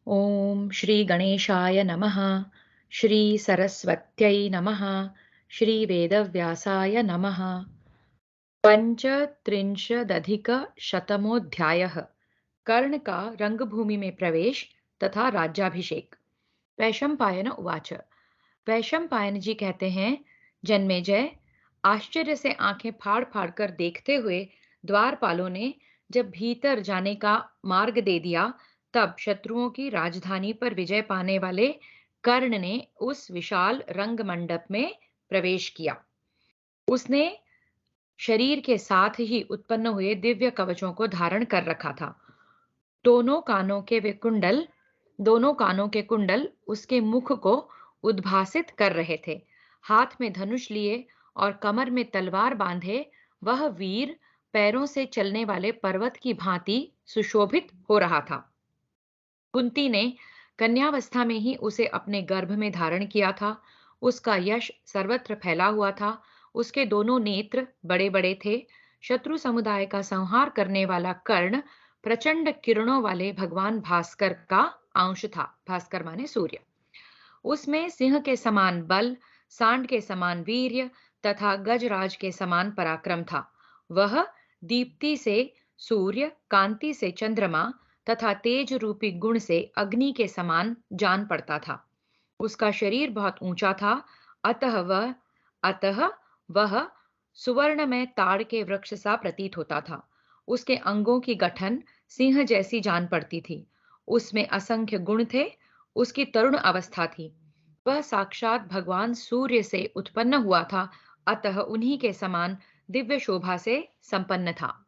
ॐ श्रीगणेशाय नमः। श्रीसरस्वत्यै नमः। श्रीवेदव्यासाय नमः। पञ्चत्रिंशदधिकशतमोऽध्यायः। कर्ण का रंगभूमि में प्रवेश तथा राज्याभिषेक। वैशंपायन उवाच। वैशंपायन जी कहते हैं, जन्मेजय, आश्चर्य से आंखें फाड़ फाड़ कर देखते हुए द्वारपालों ने जब भीतर जाने का मार्ग दे दिया, तब शत्रुओं की राजधानी पर विजय पाने वाले कर्ण ने उस विशाल रंग मंडप में प्रवेश किया। उसने शरीर के साथ ही उत्पन्न हुए दिव्य कवचों को धारण कर रखा था। दोनों कानों के वे कुंडल दोनों कानों के कुंडल उसके मुख को उद्भासित कर रहे थे। हाथ में धनुष लिए और कमर में तलवार बांधे वह वीर पैरों से चलने वाले पर्वत की भांति सुशोभित हो रहा था। कुंती ने कन्यावस्था में ही उसे अपने गर्भ में धारण किया था। उसका यश सर्वत्र फैला हुआ था। उसके दोनों नेत्र बड़े बड़े थे। शत्रु समुदाय का संहार करने वाला कर्ण प्रचंड किरणों वाले भगवान भास्कर का अंश था। भास्कर माने सूर्य। उसमें सिंह के समान बल, सांड के समान वीर्य तथा गजराज के समान पराक्रम था। वह दीप्ति से सूर्य, कांति से चंद्रमा तथा तेज रूपी गुण से अग्नि के समान जान पड़ता था। उसका शरीर बहुत ऊंचा था। अतः वह सुवर्ण में ताड़ के वृक्ष सा प्रतीत होता था। उसके अंगों की गठन सिंह जैसी जान पड़ती थी। उसमें असंख्य गुण थे। उसकी तरुण अवस्था थी। वह साक्षात भगवान सूर्य से उत्पन्न हुआ था, अतः उन्हीं के समान दिव्य शोभा से संपन्न था।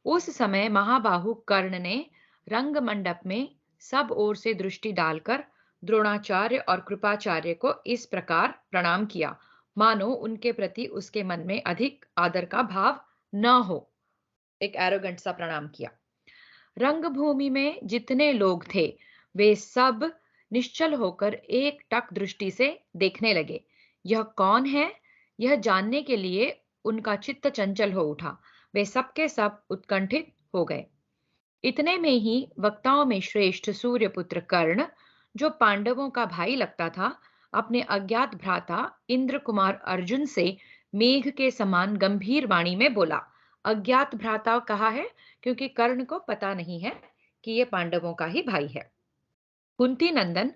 उस समय महाबाहु कर्ण ने रंग मंडप में सब ओर से दृष्टि डालकर द्रोणाचार्य और कृपाचार्य को इस प्रकार प्रणाम किया, मानो उनके प्रति उसके मन में अधिक आदर का भाव न हो। एक एरोगेंट सा प्रणाम किया। रंगभूमि में जितने लोग थे वे सब निश्चल होकर एक टक दृष्टि से देखने लगे। यह कौन है, यह जानने के लिए उनका चित्त चंचल हो उठा। वे सबके सब उत्कंठित हो गए। इतने में ही वक्ताओं में श्रेष्ठ सूर्यपुत्र कर्ण, जो पांडवों का भाई लगता था, अपने अज्ञात भ्राता इंद्र कुमार अर्जुन से मेघ के समान गंभीर वाणी में बोला। अज्ञात भ्राता कहा है क्योंकि कर्ण को पता नहीं है कि ये पांडवों का ही भाई है। कुंती नंदन,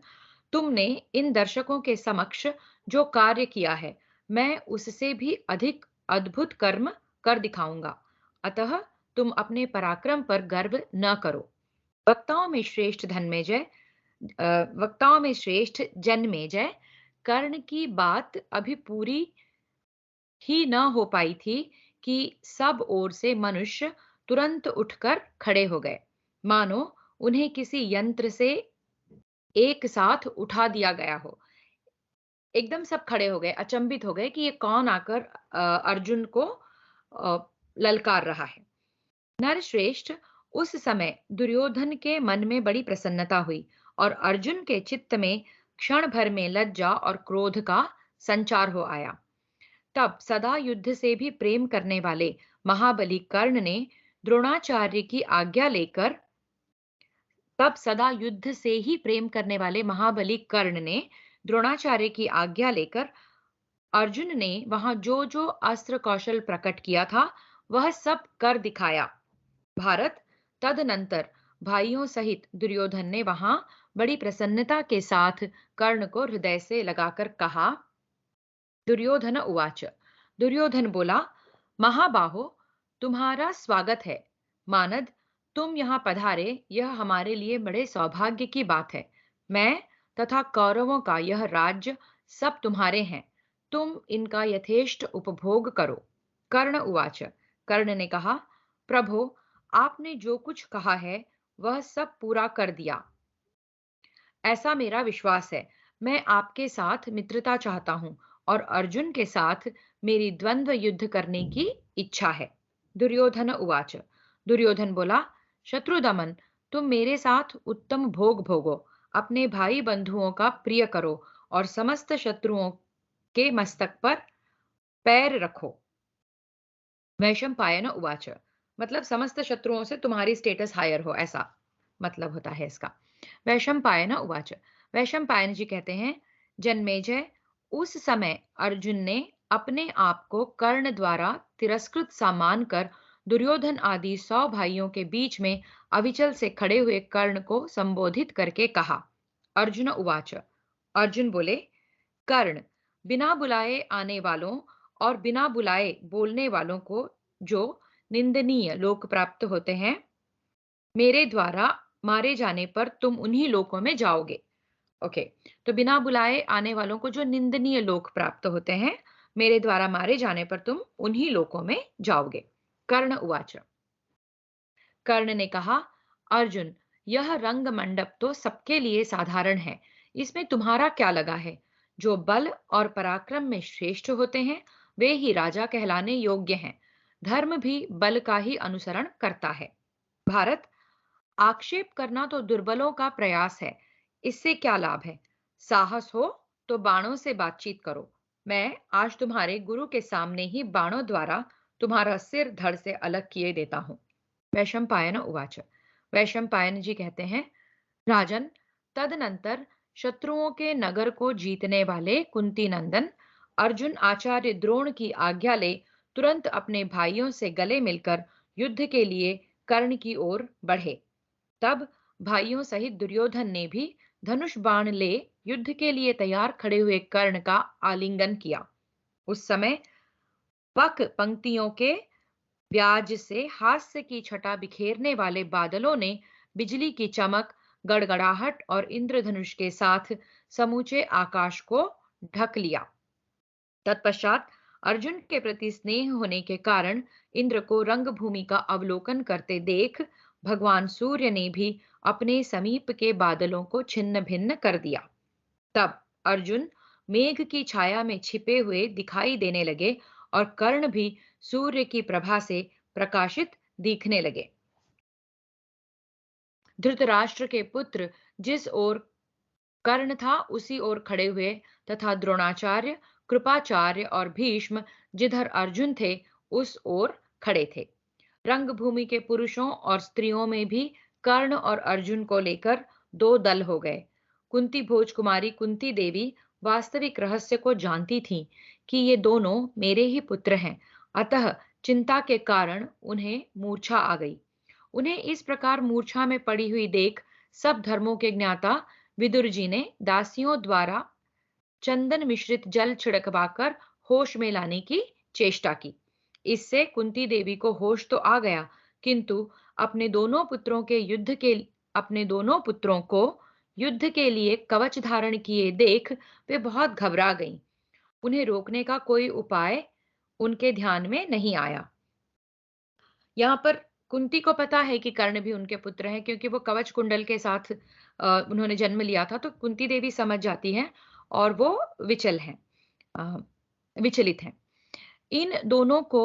तुमने इन दर्शकों के समक्ष जो कार्य किया है, मैं उससे भी अधिक अद्भुत कर्म कर दिखाऊंगा। अतः तुम अपने पराक्रम पर गर्व न करो। वक्ताओं में श्रेष्ठ वक्ताओं में श्रेष्ठ जन्मेजय, कर्ण की बात अभी पूरी ही न हो पाई थी कि सब ओर से मनुष्य तुरंत उठकर खड़े हो गए, मानो उन्हें किसी यंत्र से एक साथ उठा दिया गया हो। एकदम सब खड़े हो गए, अचंभित हो गए कि ये कौन आकर अर्जुन को अ, ललकार रहा है। नरश्रेष्ठ, उस समय दुर्योधन के मन में बड़ी प्रसन्नता हुई और अर्जुन के चित्त में क्षण भर में लज्जा और क्रोध का संचार हो आया। तब सदा युद्ध से भी प्रेम करने वाले महाबली कर्ण ने द्रोणाचार्य की आज्ञा लेकर तब सदा युद्ध से ही प्रेम करने वाले महाबली कर्ण ने द्रोणाचार्य की आज्ञा लेकर अर्जुन ने वहां जो जो अस्त्र कौशल प्रकट किया था वह सब कर दिखाया। भारत, तदनंतर भाइयों सहित दुर्योधन ने वहां बड़ी प्रसन्नता के साथ कर्ण को हृदय से लगाकर कहा। दुर्योधन उवाच। दुर्योधन बोला, महाबाहो, तुम्हारा स्वागत है। मानद, तुम यहाँ पधारे, यह हमारे लिए बड़े सौभाग्य की बात है। मैं तथा कौरवों का यह राज्य सब तुम्हारे हैं। तुम इनका यथेष्ट उपभोग करो। कर्ण उवाच। कर्ण ने कहा, प्रभो, आपने जो कुछ कहा है वह सब पूरा कर दिया, ऐसा मेरा विश्वास है। मैं आपके साथ मित्रता चाहता हूं और अर्जुन के साथ मेरी द्वंद्व युद्ध करने की इच्छा है। दुर्योधन उवाच। दुर्योधन बोला, शत्रुदमन, तुम मेरे साथ उत्तम भोग भोगो, अपने भाई बंधुओं का प्रिय करो और समस्त शत्रुओं के मस्तक पर पैर रखो। वैशंपायन उवाच। मतलब समस्त शत्रुओं से तुम्हारी स्टेटस हायर हो, ऐसा। मतलब होता है इसका। वैशंपायन उवाच। वैशंपायन जी कहते हैं, जन्मेजय, उस समय अर्जुन ने अपने आप को कर्ण द्वारा तिरस्कृत सा मानकर दुर्योधन आदि 100 भाइयों के बीच में अविचल से खड़े हुए कर्ण को संबोधित करके कहा। अर्जुन उवाच। अर्जुन बोले, कर्ण, बिना बुलाए आने वालों और बिना बुलाए बोलने वालों को जो निंदनीय लोक प्राप्त होते हैं, मेरे द्वारा मारे जाने पर तुम उन्हीं लोकों में जाओगे। ओके, तो बिना बुलाए आने वालों को जो निंदनीय लोक प्राप्त होते हैं, मेरे द्वारा मारे जाने पर तुम उन्हीं लोकों में जाओगे। कर्ण उवाच। कर्ण ने कहा, अर्जुन, यह रंग मंडप तो सबके लिए साधारण है, इसमें तुम्हारा क्या लगा है? जो बल और पराक्रम में श्रेष्ठ होते हैं, वे ही राजा कहलाने योग्य हैं। धर्म भी बल का ही अनुसरण करता है। भारत, आक्षेप करना तो दुर्बलों का प्रयास है, इससे क्या लाभ है? साहस हो तो बाणों से बातचीत करो। मैं आज तुम्हारे गुरु के सामने ही बाणों द्वारा तुम्हारा सिर धड़ से अलग किए देता हूँ। वैशंपायन उवाच। वैशंपायन जी कहते हैं, राजन, तदनंतर शत्रुओं के नगर को जीतने वाले कुंती नंदन अर्जुन आचार्य द्रोण की आज्ञा ले तुरंत अपने भाइयों से गले मिलकर युद्ध के लिए कर्ण की ओर बढ़े। तब भाइयों सहित दुर्योधन ने भी धनुष बाण ले युद्ध के लिए तैयार खड़े हुए कर्ण का आलिंगन किया। उस समय वक पंक्तियों के ब्याज से हास्य की छटा बिखेरने वाले बादलों ने बिजली की चमक, गड़गड़ाहट और इंद्रधनुष के साथ समूचे आकाश को ढक लिया। तत्पश्चात अर्जुन के प्रति स्नेह होने के कारण इंद्र को रंगभूमि का अवलोकन करते देख भगवान सूर्य ने भी अपने समीप के बादलों को छिन्न भिन्न कर दिया। तब अर्जुन मेघ की छाया में छिपे हुए दिखाई देने लगे और कर्ण भी सूर्य की प्रभा से प्रकाशित दिखने लगे। धृतराष्ट्र के पुत्र जिस ओर कर्ण था उसी ओर खड़े हुए तथा द्रोणाचार्य, कृपाचार्य और भीष्म जिधर अर्जुन थे उस ओर खड़े थे। रंगभूमि के पुरुषों और स्त्रियों में भी कर्ण और अर्जुन को लेकर दो दल हो गए। कुंती भोज कुमारी कुंती देवी वास्तविक रहस्य को जानती थी कि ये दोनों मेरे ही पुत्र हैं, अतः चिंता के कारण उन्हें मूर्छा आ गई। उन्हें इस प्रकार मूर्छा में पड़ी हुई देख सब धर्मों के ज्ञाता विदुर जी ने दासियों द्वारा चंदन मिश्रित जल छिड़कवाकर होश में लाने की चेष्टा की। इससे कुंती देवी को होश तो आ गया, किंतु अपने दोनों पुत्रों को युद्ध के लिए कवच धारण किए देख वे बहुत घबरा गईं। उन्हें रोकने का कोई उपाय उनके ध्यान में नहीं आया। यहाँ पर कुंती को पता है कि कर्ण भी उनके पुत्र हैं, क्योंकि वो कवच कुंडल के साथ उन्होंने जन्म लिया था, तो कुंती देवी समझ जाती हैं और वो विचल हैं, अ, विचलित हैं। इन दोनों को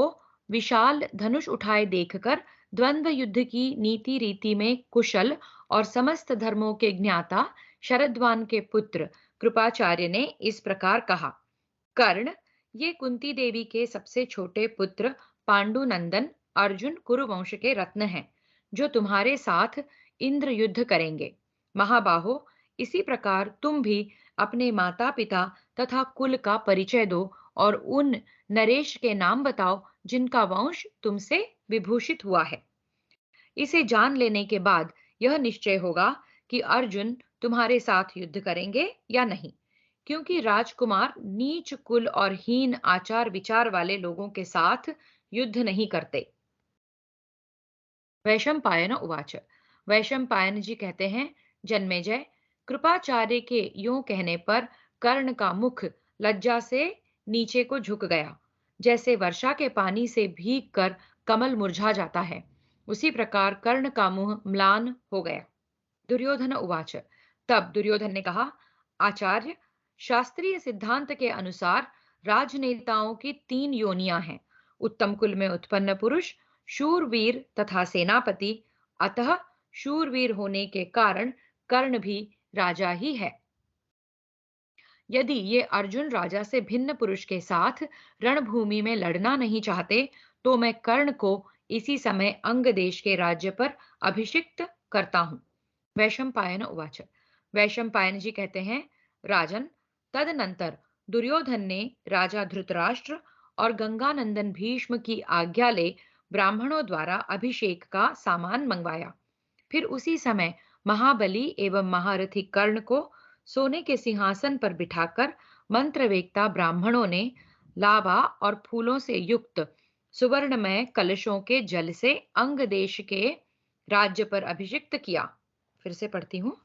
विशाल धनुष उठाए देखकर द्वंद्व युद्ध की नीति रीति में कुशल और समस्त धर्मों के ज्ञाता शरद्वान के पुत्र कृपाचार्य ने इस प्रकार कहा, कर्ण, ये कुंती देवी के सबसे छोटे पुत्र पांडुनंदन अर्जुन कुरुवंश के रत्न हैं, जो तुम्हारे साथ इंद्र युद्ध करेंगे। महाबाहो, इसी प्रकार तुम भी अपने माता पिता तथा कुल का परिचय दो और उन नरेश के नाम बताओ जिनका वंश तुमसे विभूषित हुआ है। इसे जान लेने के बाद यह निश्चय होगा कि अर्जुन तुम्हारे साथ युद्ध करेंगे या नहीं, क्योंकि राजकुमार नीच कुल और हीन आचार विचार वाले लोगों के साथ युद्ध नहीं करते। वैशंपायन उवाच। वैशंपायन जी कहते हैं, जन्मेजय, कृपाचार्य के यूं कहने पर कर्ण का मुख लज्जा से नीचे को झुक गया। जैसे वर्षा के पानी से भीग कर कमल मुरझा जाता है, उसी प्रकार कर्ण का मुंह म्लान हो गया। दुर्योधन उवाच। तब दुर्योधन ने कहा, आचार्य, शास्त्रीय सिद्धांत के अनुसार राजनेताओं की 3 योनियां हैं, उत्तम कुल में उत्पन्न पुरुष, शूरवीर तथा सेनापति। अतः शूरवीर होने के कारण कर्ण भी राजा ही है। यदि ये अर्जुन राजा से भिन्न पुरुष के साथ रणभूमि में लड़ना नहीं चाहते, तो मैं कर्ण को इसी समय अंग देश के राज्य पर अभिषिक्त करता हूं। वैशंपायन उवाच। वैशंपायन जी कहते हैं, राजन, तदनंतर दुर्योधन ने राजा धृतराष्ट्र और गंगानंदन भीष्म की आज्ञा ले ब्राह्मणों द्वारा अभिषेक का सामान मंगवाया। फिर उसी समय महाबली एवं महारथी कर्ण को सोने के सिंहासन पर बिठाकर मंत्रवेत्ता ब्राह्मणों ने लावा और फूलों से युक्त सुवर्णमय कलशों के जल से अंग देश के राज्य पर अभिषिक्त किया। फिर से पढ़ती हूँ।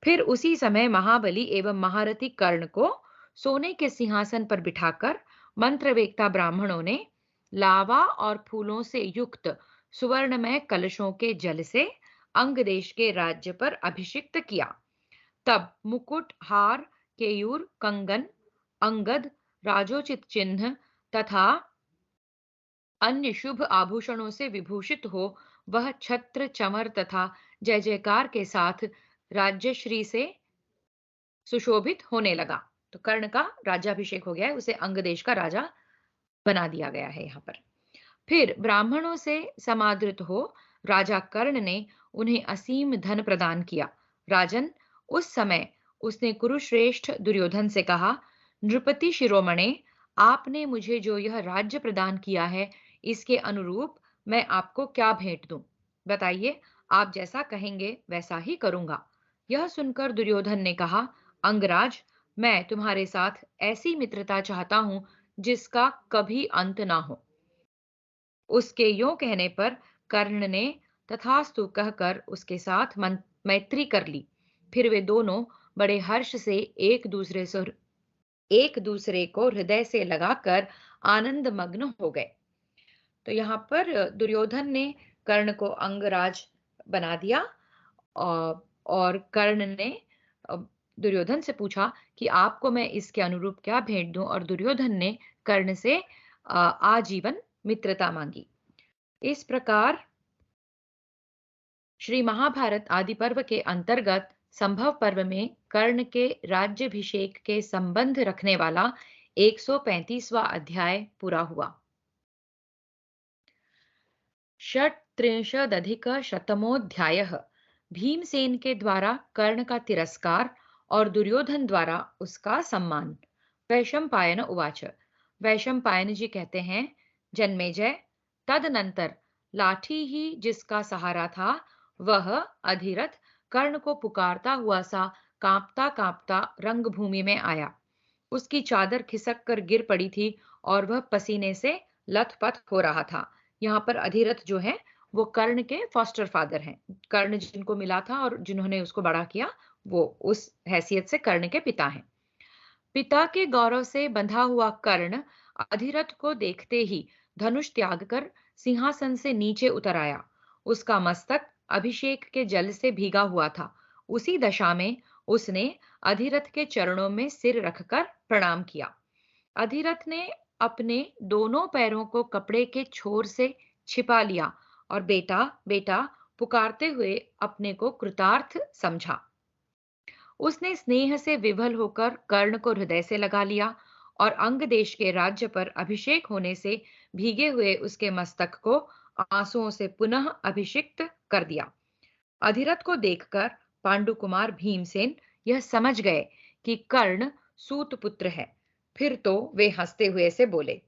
फिर उसी समय महाबली एवं महारथी कर्ण को सोने के सिंहासन पर बिठाकर मंत्रवेत्ता ब्राह्मणों ने लावा और फूलों से युक्त सुवर्णमय कलशों के जल से अंग देश के राज्य पर अभिषिक्त किया। तब मुकुट, हार, केयूर, कंगन, अंगद, राजोचित चिन्ह तथा अन्य शुभ आभूषणों से विभूषित हो वह छत्र, चमर तथा जय जयकार के साथ राज्यश्री से सुशोभित होने लगा। तो कर्ण का राज्याभिषेक हो गया है, उसे अंग देश का राजा बना दिया गया है यहाँ पर। फिर ब्राह्मणों से समादृत हो राजा कर्ण ने उन्हें असीम धन प्रदान किया। राजन, उस समय उसने कुरुश्रेष्ठ दुर्योधन से कहा, नृपति शिरोमणे, आपने मुझे जो यह राज्य प्रदान किया है, इसके अनुरूप मैं आपको क्या भेंट दूं? बताइए, आप जैसा कहेंगे वैसा ही करूंगा। यह सुनकर दुर्योधन ने कहा, अंगराज, मैं तुम्हारे साथ ऐसी मित्रता चाहता हूं जिसका कभी अंत ना हो। उसके यों कहने पर कर्ण ने तथास्तु कहकर उसके साथ मैत्री कर ली। फिर वे दोनों बड़े हर्ष से एक दूसरे को हृदय से लगाकर आनंद मग्न हो गए। तो यहाँ पर दुर्योधन ने कर्ण को अंगराज बना दिया। और कर्ण ने अ, दुर्योधन से पूछा कि आपको मैं इसके अनुरूप क्या भेंट दूं, और दुर्योधन ने कर्ण से आजीवन मित्रता मांगी। इस प्रकार श्री महाभारत आदि पर्व के अंतर्गत संभव पर्व में कर्ण के राज्यभिषेक के संबंध रखने वाला 135वां अध्याय पूरा हुआ। षट्त्रिंशदधिकशतमोऽध्यायः। भीमसेन के द्वारा कर्ण का तिरस्कार और दुर्योधन द्वारा उसका सम्मान। वैशंपायन उवाच। वैशंपायन जी कहते हैं, जन्मेजय, तदनंतर लाठी ही जिसका सहारा था, वह अधिरथ कर्ण को पुकारता हुआ सा कांपता कांपता रंगभूमि में आया। उसकी चादर खिसक कर गिर पड़ी थी और वह पसीने से लथपथ हो रहा था। यहाँ पर अधिरथ जो है वो कर्ण के फॉस्टर फादर हैं। कर्ण जिनको मिला था और जिन्होंने उसको बड़ा किया, वो उस हैसियत से कर्ण के पिता हैं। पिता के गौरव से बंधा हुआ कर्ण अधिरथ को देखते ही धनुष त्याग कर सिंहासन से नीचे उतर आया। उसका मस्तक अभिषेक के जल से भीगा हुआ था। उसी दशा में उसने अधिरथ के चरणों में सिर रखकर प्रणाम किया। अधिरथ ने अपने दोनों पैरों को कपड़े के छोर से छिपा लिया और बेटा बेटा पुकारते हुए अपने को कृतार्थ समझा। उसने स्नेह से विभल होकर कर्ण को हृदय से लगा लिया और अंग देश के राज्य पर अभिषेक होने से भीगे हुए उसके मस्तक को आंसुओं से पुनः अभिषिक्त कर दिया। अधिरथ को देखकर पांडुकुमार भीमसेन यह समझ गए कि कर्ण सूत पुत्र है। फिर तो वे हंसते हुए से बोले,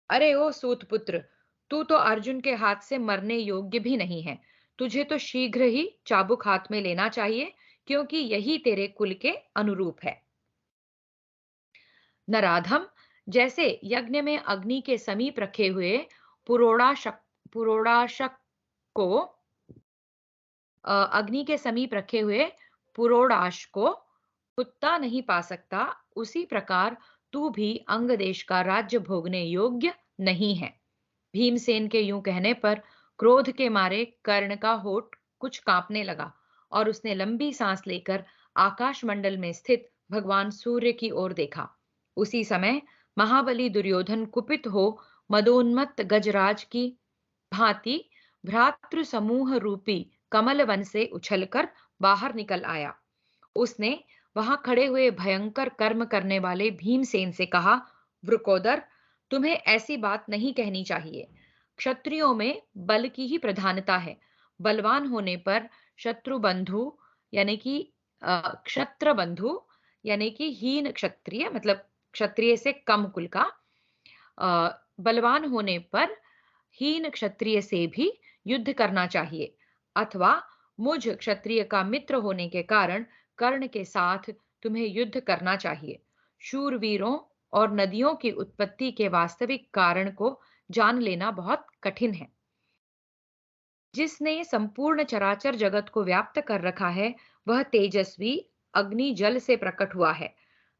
अरे ओ सूत पुत्र, तू तो अर्जुन के हाथ से मरने योग्य भी नहीं है। तुझे तो शीघ्र ही चाबुक हाथ में लेना चाहिए, क्योंकि यही तेरे कुल के अनुरूप है। नराधम, जैसे यज्ञ में अग्नि के समीप रखे हुए पुरोड़ाशक को अग्नि के समीप रखे हुए पुरोड़ाश को कुत्ता नहीं पा सकता, उसी प्रकार तू भी अंग देश का राज्य भोगने योग्य नहीं है। भीमसेन के यूं कहने पर क्रोध के मारे कर्ण का होठ कुछ कांपने लगा और उसने लंबी सांस लेकर आकाश मंडल में स्थित भगवान सूर्य की ओर देखा। उसी समय महाबली दुर्योधन कुपित हो मदोन्मत्त गजराज की भांति भ्रातृ समूह रूपी कमल वन से उछलकर बाहर निकल आया। उसने वहां खड़े हुए भयंकर कर्म करने वाले भीमसेन से कहा, वृकोदर, तुम्हें ऐसी बात नहीं कहनी चाहिए। क्षत्रियों में बल की ही प्रधानता है। बलवान होने पर शत्रु बंधु यानी कि क्षत्र बंधु यानी कि हीन क्षत्रिय मतलब क्षत्रिय से कम कुल का, बलवान होने पर हीन क्षत्रिय से भी युद्ध करना चाहिए, अथवा मुझ क्षत्रिय का मित्र होने के कारण कर्ण के साथ तुम्हें युद्ध करना चाहिए। शूरवीरों और नदियों की उत्पत्ति के वास्तविक कारण को जान लेना बहुत कठिन है। जिसने संपूर्ण चराचर जगत को व्याप्त कर रखा है, वह तेजस्वी अग्नि जल से प्रकट हुआ है।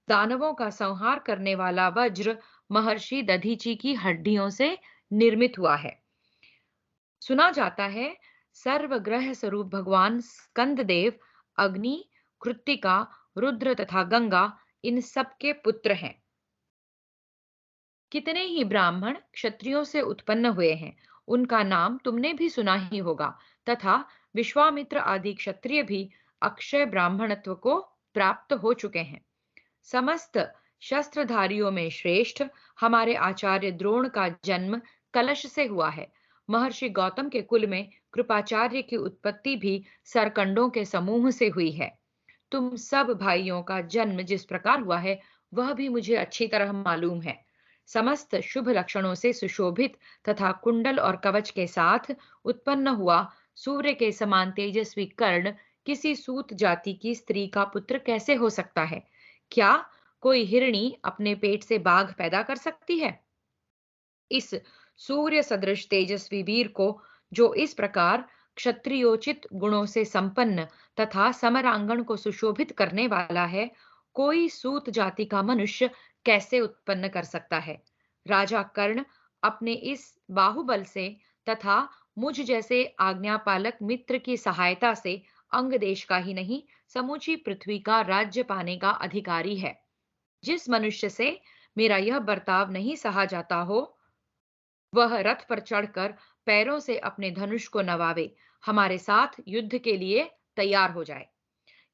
दानवों का संहार करने वाला वज्र महर्षि दधीचि की हड्डियों से निर्मित हुआ है। सुना जाता है सर्वग्रह स्वरूप भगवान स्कंद देव अग्नि, कृत्तिका, रुद्र तथा गंगा इन सब के पुत्र हैं। कितने ही ब्राह्मण क्षत्रियों से उत्पन्न हुए हैं, उनका नाम तुमने भी सुना ही होगा, तथा विश्वामित्र आदि क्षत्रिय भी अक्षय ब्राह्मणत्व को प्राप्त हो चुके हैं। समस्त शस्त्रधारियों में श्रेष्ठ हमारे आचार्य द्रोण का जन्म कलश से हुआ है। महर्षि गौतम के कुल में कृपाचार्य की उत्पत्ति भी सरकंडों के समूह से हुई है। तुम सब भाइयों का जन्म जिस प्रकार हुआ है, वह भी मुझे अच्छी तरह मालूम है। समस्त शुभ लक्षणों से सुशोभित तथा कुंडल और कवच के साथ उत्पन्न हुआ सूर्य के समान तेजस्वी कर्ण किसी सूत जाति की स्त्री का पुत्र कैसे हो सकता है? क्या कोई हिरणी अपने पेट से बाघ पैदा कर सकती है? इस सूर्य सदृश तेजस्वी वीर को, जो इस प्रकार क्षत्रियोचित गुणों से संपन्न तथा समरांगण को सुशोभित करने वाला है, कोई सूत जाति का मनुष्य कैसे उत्पन्न कर सकता है? राजा कर्ण अपने इस बाहुबल से तथा मुझ जैसे आज्ञापालक मित्र की सहायता से अंग देश का ही नहीं, समूची पृथ्वी का राज्य पाने का अधिकारी है। जिस मनुष्य से मेरा यह बर्ताव नहीं सहा जाता हो, वह रथ पर चढ़कर पैरों से अपने धनुष को नवावे, हमारे साथ युद्ध के लिए तैयार हो जाए।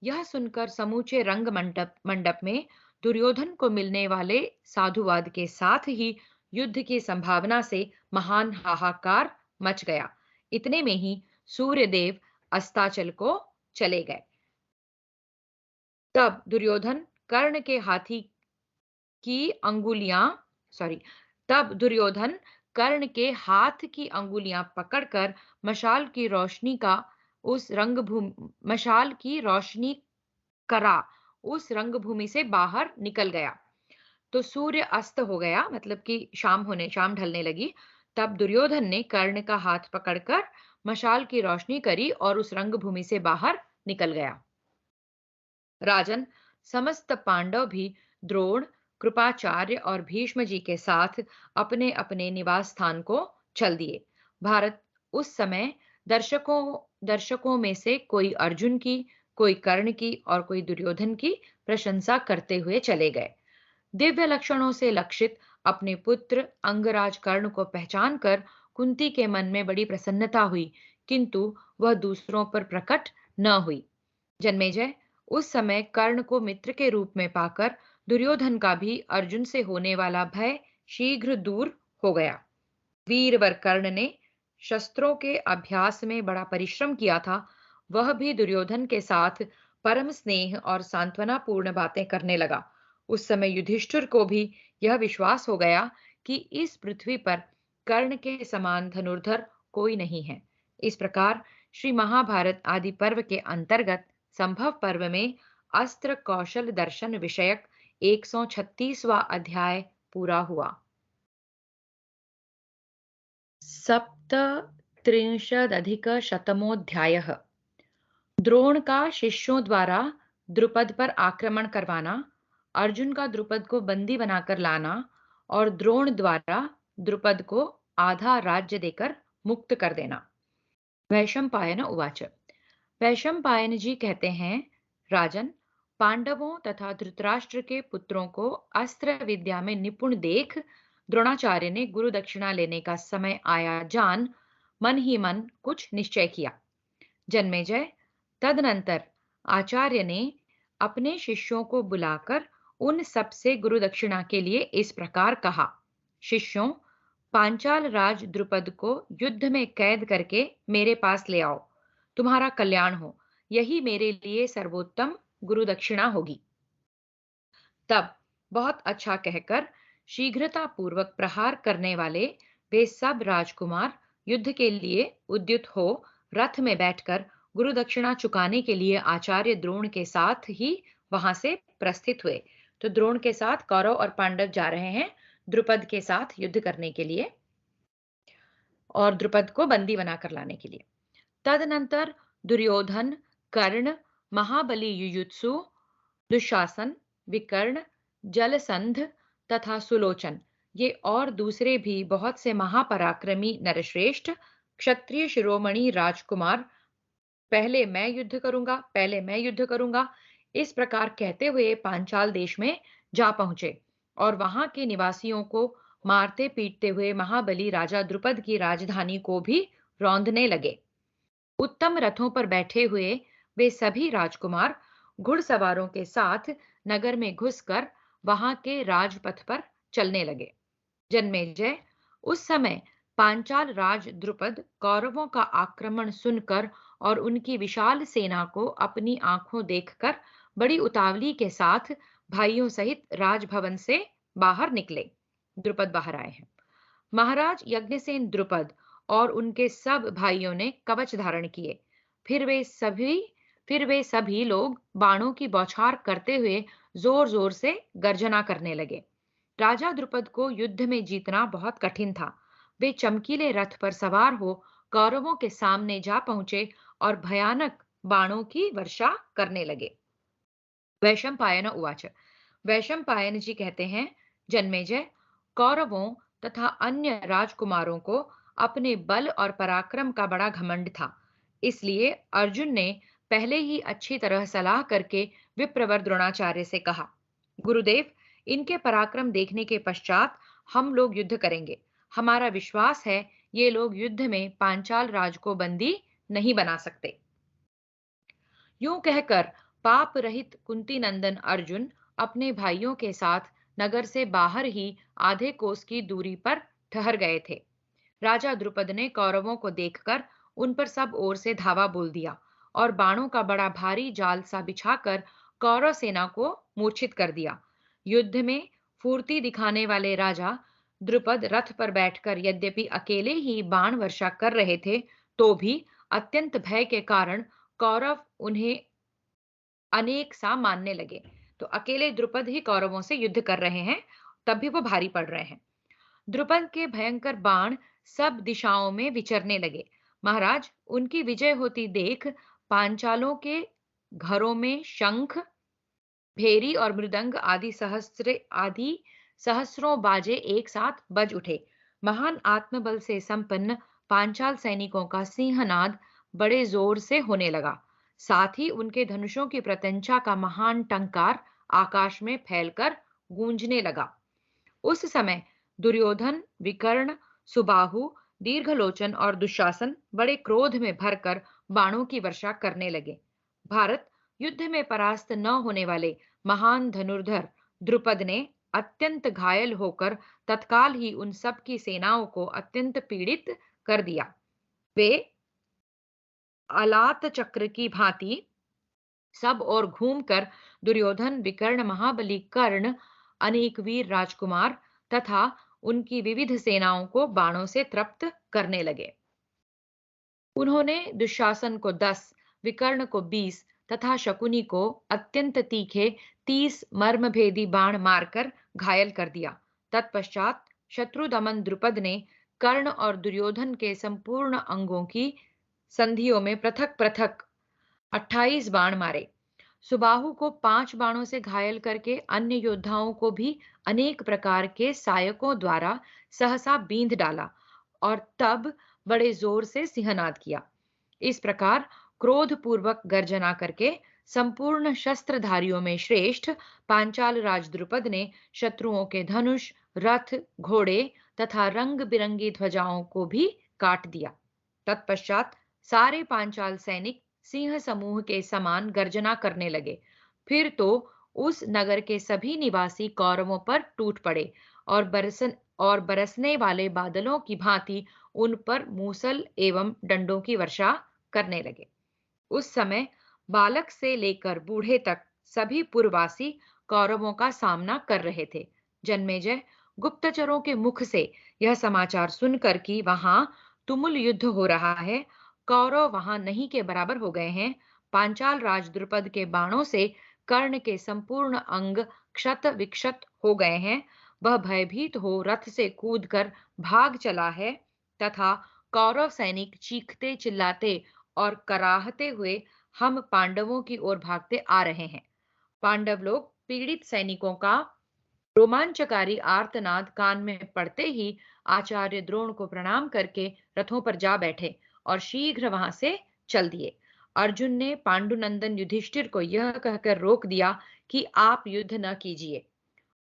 यह सुनकर समूचे रंग मंडप मंडप में दुर्योधन को मिलने वाले साधुवाद के साथ ही युद्ध की संभावना से महान हाहाकार मच गया। इतने में ही सूर्यदेव अस्ताचल को चले गए। तब दुर्योधन कर्ण के हाथी की अंगुलियां सॉरी तब दुर्योधन कर्ण के हाथ की अंगुलियां पकड़कर मशाल की रोशनी का उस रंगभूमि मशाल की रोशनी करा उस रंगभूमि से बाहर निकल गया। तो सूर्य अस्त हो गया, मतलब कि शाम ढलने लगी। तब दुर्योधन ने कर्ण का हाथ पकड़कर मशाल की रोशनी करी और उस रंगभूमि से बाहर निकल गया। राजन, समस्त पांडव भी द्रोण, कृपाचार्य और भीष्म जी के साथ अपने अपने निवास स्थान को चल दिए। भारत उस समय दर्शकों दर्शकों में से कोई अर्जुन की, कोई कर्ण की और कोई दुर्योधन की प्रशंसा करते हुए चले गए। दिव्य लक्षणों से लक्षित अपने पुत्र अंगराज कर्ण को पहचान कर कुंती के मन में बड़ी प्रसन्नता हुई, किंतु वह दूसरों पर प्रकट न हुई। जन्मेजय, उस समय कर्ण को मित्र के रूप में पाकर दुर्योधन का भी अर्जुन से होने वाला भय शीघ्र दूर हो गया। वीरवर कर्ण ने शस्त्रों के अभ्यास में बड़ा परिश्रम किया था। वह भी दुर्योधन के साथ परम स्नेह और सांत्वनापूर्ण बातें करने लगा। उस समय युधिष्ठिर को भी यह विश्वास हो गया कि इस पृथ्वी पर कर्ण के समान धनुर्धर कोई नहीं है। इस प्रकार श्री महाभारत आदि पर्व के अंतर्गत संभव पर्व में अस्त्र कौशल दर्शन विषयक 136वां अध्याय पूरा हुआ। सप्तत्रिंशदधिकशतमोऽध्यायः। द्रोण का शिष्यों द्वारा द्रुपद पर आक्रमण करवाना, अर्जुन का द्रुपद को बंदी बनाकर लाना और द्रोण द्वारा द्रुपद को आधा राज्य देकर मुक्त कर देना। वैशंपायन उवाच। वैशंपायन जी कहते हैं, राजन, पांडवों तथा धृतराष्ट्र के पुत्रों को अस्त्र विद्या में निपुण देख द्रोणाचार्य ने गुरु दक्षिणा लेने का समय आया जान मन ही मन कुछ निश्चय किया। जन्मेजय, तदनंतर आचार्य ने अपने शिष्यों को बुलाकर उन सबसे गुरु दक्षिणा के लिए इस प्रकार कहा। शिष्यों, पांचाल राज द्रुपद को युद्ध में कैद करके मेरे पास ले आओ। तुम्हारा कल्याण हो। यही मेरे लिए सर्वोत्तम गुरु दक्षिणा होगी। तब बहुत अच्छा कहकर शीघ्रता पूर्वक प्रहार करने वाले वे सब राजकुमार युद्ध के लिए उद्युत हो रथ में बैठकर गुरु दक्षिणा चुकाने के लिए आचार्य द्रोण के साथ ही वहां से प्रस्थित हुए। तो द्रोण के साथ कौरव और पांडव जा रहे हैं द्रुपद के साथ युद्ध करने के लिए और द्रुपद को बंदी बनाकर लाने के लिए। तदनंतर दुर्योधन, कर्ण, महाबली युयुत्सु, दुशासन, विकर्ण, जलसंध तथा सुलोचन, ये और दूसरे भी बहुत से महापराक्रमी नरश्रेष्ठ क्षत्रिय शिरोमणि राजकुमार पहले मैं युद्ध करूंगा, इस प्रकार कहते हुए पांचाल देश में जा पहुंचे और वहां के निवासियों को मारते पीटते हुए महाबली राजा द्रुपद की राजधानी को भी रौंदने लगे। उत्तम रथों पर बैठे हुए वे सभी राजकुमार घुड़सवारों के साथ नगर में घुसकर वहां के राजपथ पर चलने लगे। जन्मेजय, उस समय पांचाल राज द्रुपद कौरवों का आक्रमण सुनकर और उनकी विशाल सेना को अपनी आंखों देखकर बड़ी उतावली के साथ भाइयों सहित राजभवन से बाहर निकले। द्रुपद बाहर आए हैं। महाराज यज्ञसेन द्रुपद और उनके सब भाइयों ने कवच धारण किए। फिर वे सभी फिर वे सभी लोग बाणों की बौछार करते हुए जोर जोर से गर्जना करने लगे। राजा द्रुपद को युद्ध में जीतना बहुत कठिन था। वे चमकीले रथ पर सवार हो कौरवों के सामने जा पहुंचे और भयानक बाणों की वर्षा करने लगे। वैशंपायन उवाच। वैशंपायन जी कहते हैं, जन्मेजय, कौरवों तथा अन्य राजकुमारों को अपने बल और पराक्रम का बड़ा घमंड था। इसलिए अर्जुन ने पहले ही अच्छी तरह सलाह करके विप्रवर द्रोणाचार्य से कहा, गुरुदेव, इनके पराक्रम देखने के पश्चात हम लोग युद्ध करेंगे। हमारा विश्वास है ये लोग युद्ध में पांचाल राज को बंदी नहीं बना सकते। यूं कहकर पाप रहित कुंती नंदन अर्जुन अपने भाइयों के साथ नगर से बाहर ही आधे कोस की दूरी पर ठहर गए थे। राजा द्रुपद ने कौरवों को देखकर उन पर सब ओर से धावा बोल दिया और बाणों का बड़ा भारी जाल सा बिछाकर कौरव सेना को मूर्छित कर दिया। युद्ध में फुर्ती दिखाने वाले राजा द्रुपद रथ पर बैठकर यद्यपि अकेले ही बाण वर्षा कर रहे थे, तो भी अत्यंत भय के कारण कौरव उन्हें अनेक सा मानने लगे। तो अकेले द्रुपद ही कौरवों से युद्ध कर रहे हैं, तब भी वो भारी पड़ रहे हैं। द्रुपद के भयंकर बाण सब दिशाओं में विचरने लगे। महाराज, उनकी विजय होती देख पांचालों के घरों में शंख, भेरी और मृदंग आदि सहस्रों बाजे एक साथ बज उठे। महान आत्मबल से संपन्न पांचाल सैनिकों का सिंहनाद बड़े जोर से होने लगा। साथ ही उनके धनुषों की प्रत्यंचा का महान टंकार आकाश में फैलकर गूंजने लगा। उस समय दुर्योधन, विकर्ण, सुबाहु, दीर्घलोचन और दुशासन बड़े क्रोध में भरकर बाणों की वर्षा करने लगे। भारत युद्ध में परास्त न होने वाले महान धनुर्धर द्रुपद ने अत्यंत घायल होकर तत्काल ही उन सब की सेनाओं को अत्यंत पीड़ित कर दिया। वे अलात चक्र की भांति सब और घूमकर दुर्योधन, विकर्ण, महाबली, कर्ण, अनेक वीर राजकुमार तथा उनकी विविध सेनाओं को बाणों से तृप्त करने लगे। उन्होंने दुशासन को 10, विकर्ण को 20 तथा शकुनी को अत्यंत तीखे 30 मर्मभेदी बाण मारकर घायल कर दिया। तत्पश्चात शत्रुदमन द्रुपद ने कर्ण और दुर्योधन के संपूर्ण अंगों की संधियों में पृथक पृथक 28 बाण मारे। सुबाहु को 5 बाणों से घायल करके अन्य योद्धाओं को भी अनेक प्रकार के सायकों द्वारा सहसा बींध डाला और तब बड़े जोर से सिंहनाद किया। इस प्रकार क्रोध पूर्वक गर्जना करके संपूर्ण शस्त्रधारियों में श्रेष्ठ पांचाल राज द्रुपद ने शत्रुओं के धनुष, रथ, घोड़े तथा रंग बिरंगी ध्वजाओं को भी काट दिया। तत्पश्चात सारे पांचाल सैनिक सिंह समूह के समान गर्जना करने लगे। फिर तो उस नगर के सभी निवासी कौरवों पर टूट पड़े और बरसने वाले बादलों की भांति उन पर मूसल एवं डंडों की वर्षा करने लगे। उस समय बालक से लेकर बूढ़े तक सभी पुरवासी कौरवों का सामना कर रहे थे। जन्मेजय गुप्तचरों के मुख से यह समाचार सुनकर कि वहां तुमुल युद्ध हो रहा है, कौरव वहां नहीं के बराबर हो गए हैं, पांचाल राज द्रुपद के बाणों से कर्ण के संपूर्ण अंग क्षत विक्षत हो गए हैं, वह भयभीत हो रथ से कूदकर भाग चला है तथा कौरव सैनिक चीखते चिल्लाते और कराहते हुए हम पांडवों की ओर भागते आ रहे हैं। पांडव लोग पीड़ित सैनिकों का रोमांचकारी आर्तनाद कान में पड़ते ही आचार्य द्रोण को प्रणाम करके रथों पर जा बैठे और शीघ्र वहां से चल दिए। अर्जुन ने पांडुनंदन युधिष्ठिर को यह कहकर रोक दिया कि आप युद्ध न कीजिए।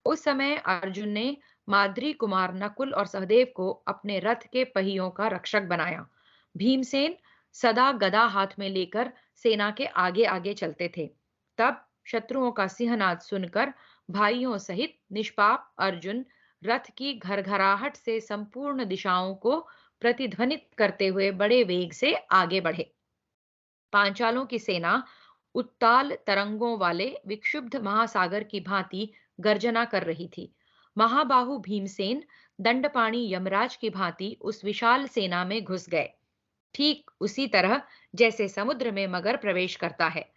उस समय अर्जुन ने माद्री कुमार नकुल और सहदेव को अपने रथ के पहियों का रक्षक बनाया। भीमसेन सदा गदा हाथ में लेकर सेना के आगे आगे चलते थे। तब शत्रुओं का सिंहनाद सुनकर भाइयों सहित निष्पाप अर्जुन रथ की घरघराहट से संपूर्ण दिशाओं को प्रतिध्वनित करते हुए बड़े वेग से आगे बढ़े। पांचालों की सेना उत्ताल तरंगों वाले विक्षुब्ध महासागर की भांति गर्जना कर रही थी। महाबाहु भीमसेन दंडपाणी यमराज की भांति उस विशाल सेना में घुस गए, ठीक उसी तरह जैसे समुद्र में मगर प्रवेश करता है।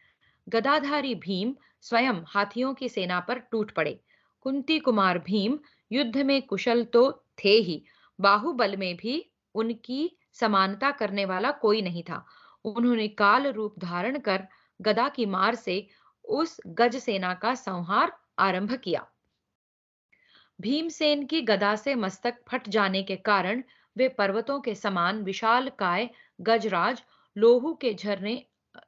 गदाधारी भीम स्वयं हाथियों की सेना पर टूट पड़े। कुंती कुमार भीम युद्ध में कुशल तो थे ही, बाहुबल में भी उनकी समानता करने वाला कोई नहीं था। उन्होंने काल रूप धारण कर गदा की मार से उस गज सेना का संहार आरंभ किया। भीमसेन की गदा से मस्तक फट जाने के कारण वे पर्वतों के समान विशाल काय गजराज लोहू के झरने,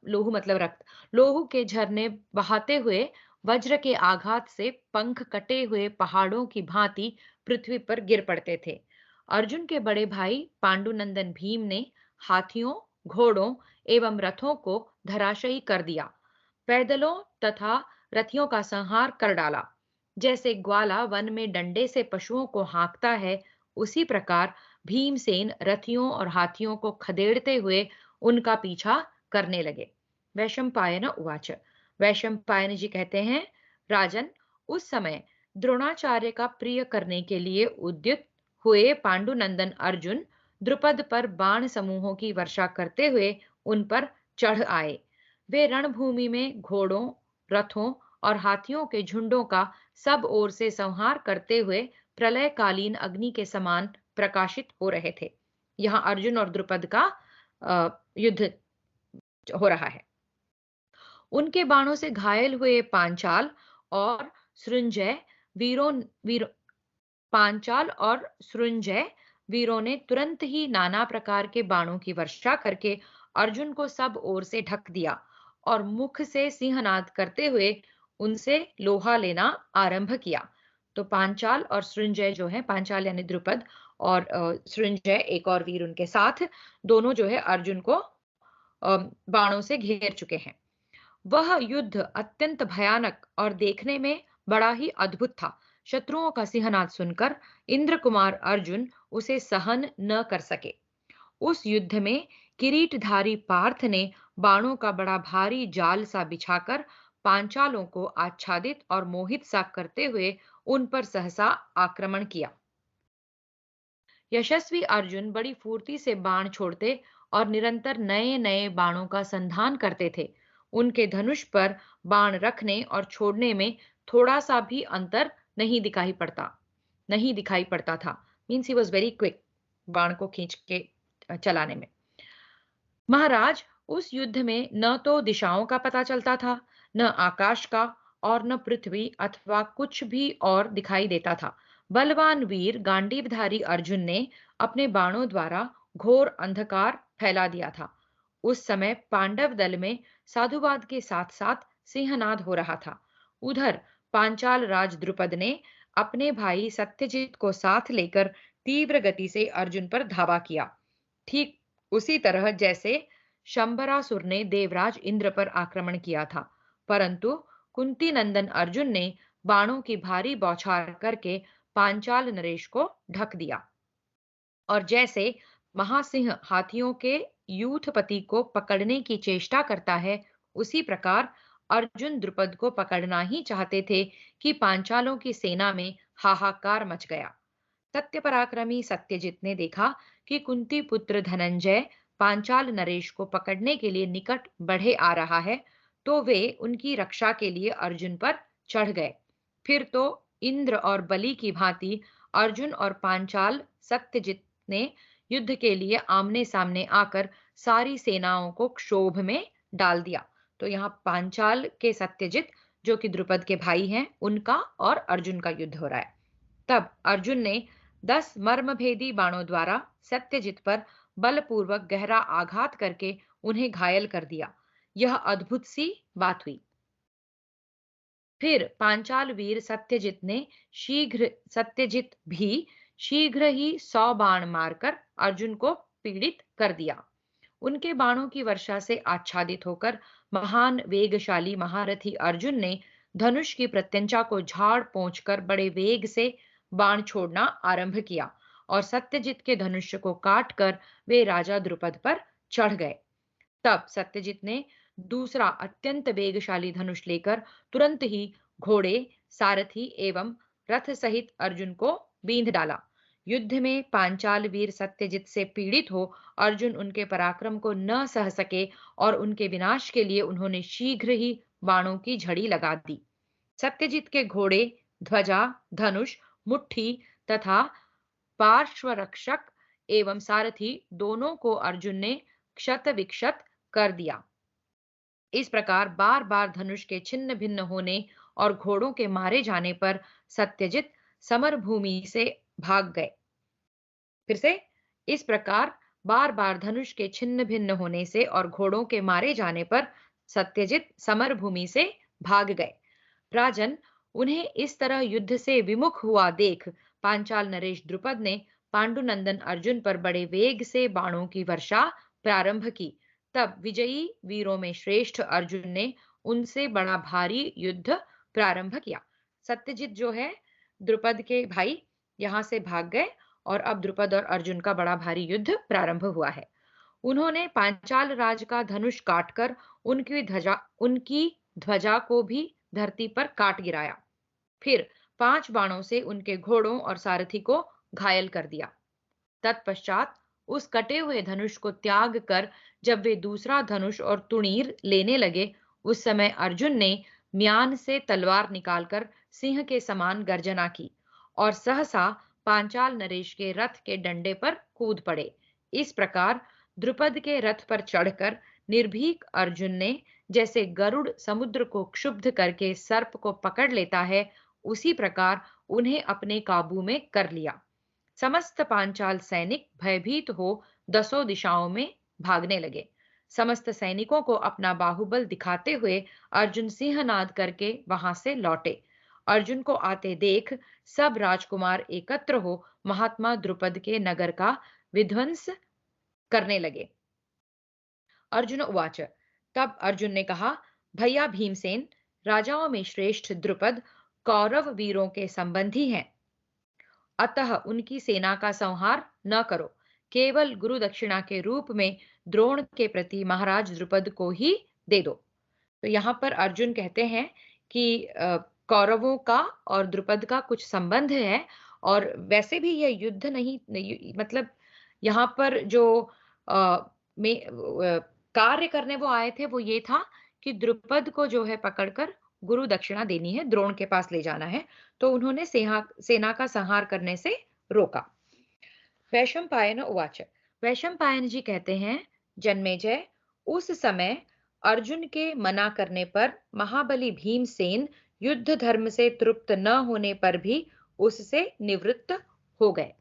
लोहू मतलब रक्त, लोहू के झरने बहाते हुए वज्र के आघात से पंख कटे हुए पहाड़ों की भांति पृथ्वी पर गिर पड़ते थे। अर्जुन के बड़े भाई पांडुनंदन भीम ने हाथियों, घोड़ों एवं रथों को धराशायी कर दिया, पैदलों तथा रथियों का संहार कर डाला। जैसे ग्वाला वन में डंडे से पशुओं को हाँकता है, उसी प्रकार भीमसेन रथियों और हाथियों को खदेड़ते हुए उनका पीछा करने लगे। वैशंपायन उवाच। वैशंपायन जी कहते हैं, राजन, उस समय द्रोणाचार्य का प्रिय करने के लिए उद्युत हुए पांडुनंदन अर्जुन द्रुपद पर बाण समूहों की वर्षा करते हुए उन पर चढ़ आए। वे रणभूमि में घोड़ों, रथों और हाथियों के झुंडों का सब ओर से संहार करते हुए प्रलयकालीन अग्नि के समान प्रकाशित हो रहे थे। यहाँ अर्जुन और द्रुपद का युद्ध हो रहा है। उनके बाणों से घायल हुए पांचाल और सृंजय वीरों वीर पांचाल और सृंजय वीरों ने तुरंत ही नाना प्रकार के बाणों की वर्षा करके अर्जुन को सब ओर से ढक दिया और मुख से सिंहनाद करते हुए उनसे लोहा लेना आरंभ किया। तो पांचाल और सृंजय जो है, पांचाल यानी द्रुपद और सृंजय एक और वीर उनके साथ, दोनों जो है अर्जुन को बाणों से घेर चुके हैं। वह युद्ध अत्यंत भयानक और देखने में बड़ा ही अद्भुत था। शत्रुओं का सिंहनाद सुनकर इंद्र कुमार अर्जुन उसे सहन न कर सके। उस युद्ध में किरीटधारी पार्थ ने बाणों का बड़ा भारी जाल सा बिछाकर पांचालों को आच्छादित और मोहित सा करते हुए उन पर सहसा आक्रमण किया। यशस्वी अर्जुन बड़ी फुर्ती से बाण छोड़ते और निरंतर नए नए बाणों का संधान करते थे। उनके धनुष पर बाण रखने और छोड़ने में थोड़ा सा भी अंतर नहीं दिखाई पड़ता था। Means he was very quick बाण को खींच के चलाने में। महाराज, उस युद्ध में न तो दिशाओं का पता चलता था, न आकाश का, और न पृथ्वी अथवा कुछ भी और दिखाई देता था। बलवान वीर गांडीवधारी अर्जुन ने अपने बाणों द्वारा घोर अंधकार फैला दिया था। उस समय पांडव दल में साधुवाद के साथ साथ सिंहनाद हो रहा था। उधर पांचाल राज द्रुपद ने अपने भाई सत्यजीत को साथ लेकर तीव्र गति से अर्जुन पर धावा किया, ठीक उसी तरह जैसे शंबरासुर ने देवराज इंद्र पर आक्रमण किया था। परंतु कुंती नंदन अर्जुन ने बाणों की भारी बौछार करके पांचाल नरेश को ढक दिया और जैसे महासिंह हाथियों के यूथपति को पकड़ने की चेष्टा करता है, उसी प्रकार अर्जुन द्रुपद को पकड़ना ही चाहते थे कि पांचालों की सेना में हाहाकार मच गया। सत्य पराक्रमी सत्यजित ने देखा कि कुंती पुत्र धनंजय पांचाल नरेश को पकड़ने के लिए निकट बढ़े आ रहा है, तो वे उनकी रक्षा के लिए अर्जुन पर चढ़ गए। फिर तो इंद्र और बलि की भांति अर्जुन और पांचाल सत्यजित ने युद्ध के लिए आमने सामने आकर सारी सेनाओं को क्षोभ में डाल दिया। तो यहाँ पांचाल के सत्यजित, जो कि द्रुपद के भाई हैं, उनका और अर्जुन का युद्ध हो रहा है। तब अर्जुन ने 10 मर्मभेदी बाणों द्वारा सत्यजित पर बलपूर्वक गहरा आघात करके उन्हें घायल कर दिया। यह अद्भुत सी बात हुई। फिर पांचाल वीर सत्यजित भी शीघ्र ही 100 बाण मारकर अर्जुन को पीड़ित कर दिया। उनके बाणों की वर्षा से आच्छादित होकर महान वेगशाली महारथी अर्जुन ने धनुष की प्रत्यंचा को झाड़ पोंछ कर बड़े वेग से बाण छोड़ना आरंभ किया और सत्यजित के धनुष को काट कर वे राजा द्रुपद पर चढ़ गए। तब सत्यजित ने दूसरा अत्यंत वेगशाली धनुष लेकर तुरंत ही घोड़े, सारथी एवं रथ सहित अर्जुन को बींध डाला। युद्ध में पांचाल वीर सत्यजित से पीड़ित हो अर्जुन उनके पराक्रम को न सह सके और उनके विनाश के लिए उन्होंने शीघ्र ही बाणों की झड़ी लगा दी। सत्यजित के घोड़े, ध्वजा, धनुष, मुट्ठी तथा पार्श्वरक्षक एवं सारथी दोनों को अर्जुन ने क्षत विक्षत कर दिया। इस प्रकार बार बार धनुष के छिन्न भिन्न होने और घोड़ों के मारे जाने पर सत्यजित समर भूमि से भाग गए। फिर से, इस प्रकार बार बार धनुष के छिन्न भिन्न होने से और घोड़ों के मारे जाने पर सत्यजित समर भूमि से भाग गए। राजन, उन्हें इस तरह युद्ध से विमुख हुआ देख पांचाल नरेश द्रुपद ने पांडुनंदन अर्जुन पर बड़े वेग से बाणों की वर्षा प्रारंभ की। तब विजयी वीरों में श्रेष्ठ अर्जुन ने उनसे बड़ा भारी युद्ध प्रारंभ किया। सत्यजित जो है, द्रुपद के भाई, यहां से भाग गए और अब द्रुपद और अर्जुन का बड़ा भारी युद्ध प्रारंभ हुआ है। उन्होंने पांचाल राज का धनुष काटकर उनकी ध्वजा को भी धरती पर काट गिराया। फिर 5 बाणों से उनके घोड़ों और सारथी को घायल कर दिया। तत्पश्चात उस कटे हुए धनुष को त्याग कर जब वे दूसरा धनुष और तुणीर लेने लगे, उस समय अर्जुन ने म्यान से तलवार निकालकर सिंह के समान गर्जना की और सहसा पांचाल नरेश के रथ के डंडे पर कूद पड़े। इस प्रकार द्रुपद के रथ पर चढ़कर निर्भीक अर्जुन ने जैसे गरुड़ समुद्र को क्षुब्ध करके सर्प को पकड़ लेता है, उसी प्रकार उन्हें अपने काबू में कर लिया। समस्त पांचाल सैनिक भयभीत हो 10 दिशाओं में भागने लगे। समस्त सैनिकों को अपना बाहुबल दिखाते हुए अर्जुन सिंहनाद करके वहां से लौटे। अर्जुन को आते देख सब राजकुमार एकत्र हो महात्मा द्रुपद के नगर का विध्वंस करने लगे। अर्जुन उवाच, तब अर्जुन ने कहा, भैया भीमसेन, राजाओं में श्रेष्ठ द्रुपद कौरव वीरों के संबंधी हैं, अतः उनकी सेना का संहार न करो, केवल गुरु दक्षिणा के रूप में द्रोण के प्रति महाराज द्रुपद को ही दे दो। तो यहाँ पर अर्जुन कहते हैं कि कौरवों का और द्रुपद का कुछ संबंध है, और वैसे भी यह युद्ध नहीं, मतलब यहाँ पर जो कार्य करने वो आए थे वो ये था कि द्रुपद को जो है पकड़कर गुरु दक्षिणा देनी है, द्रोण के पास ले जाना है। तो उन्होंने सेना का संहार करने से रोका। वैशंपायन उवाच, वैशंपायन जी कहते हैं, जन्मेजय, उस समय अर्जुन के मना करने पर महाबली भीमसेन युद्ध धर्म से तृप्त न होने पर भी उससे निवृत्त हो गए।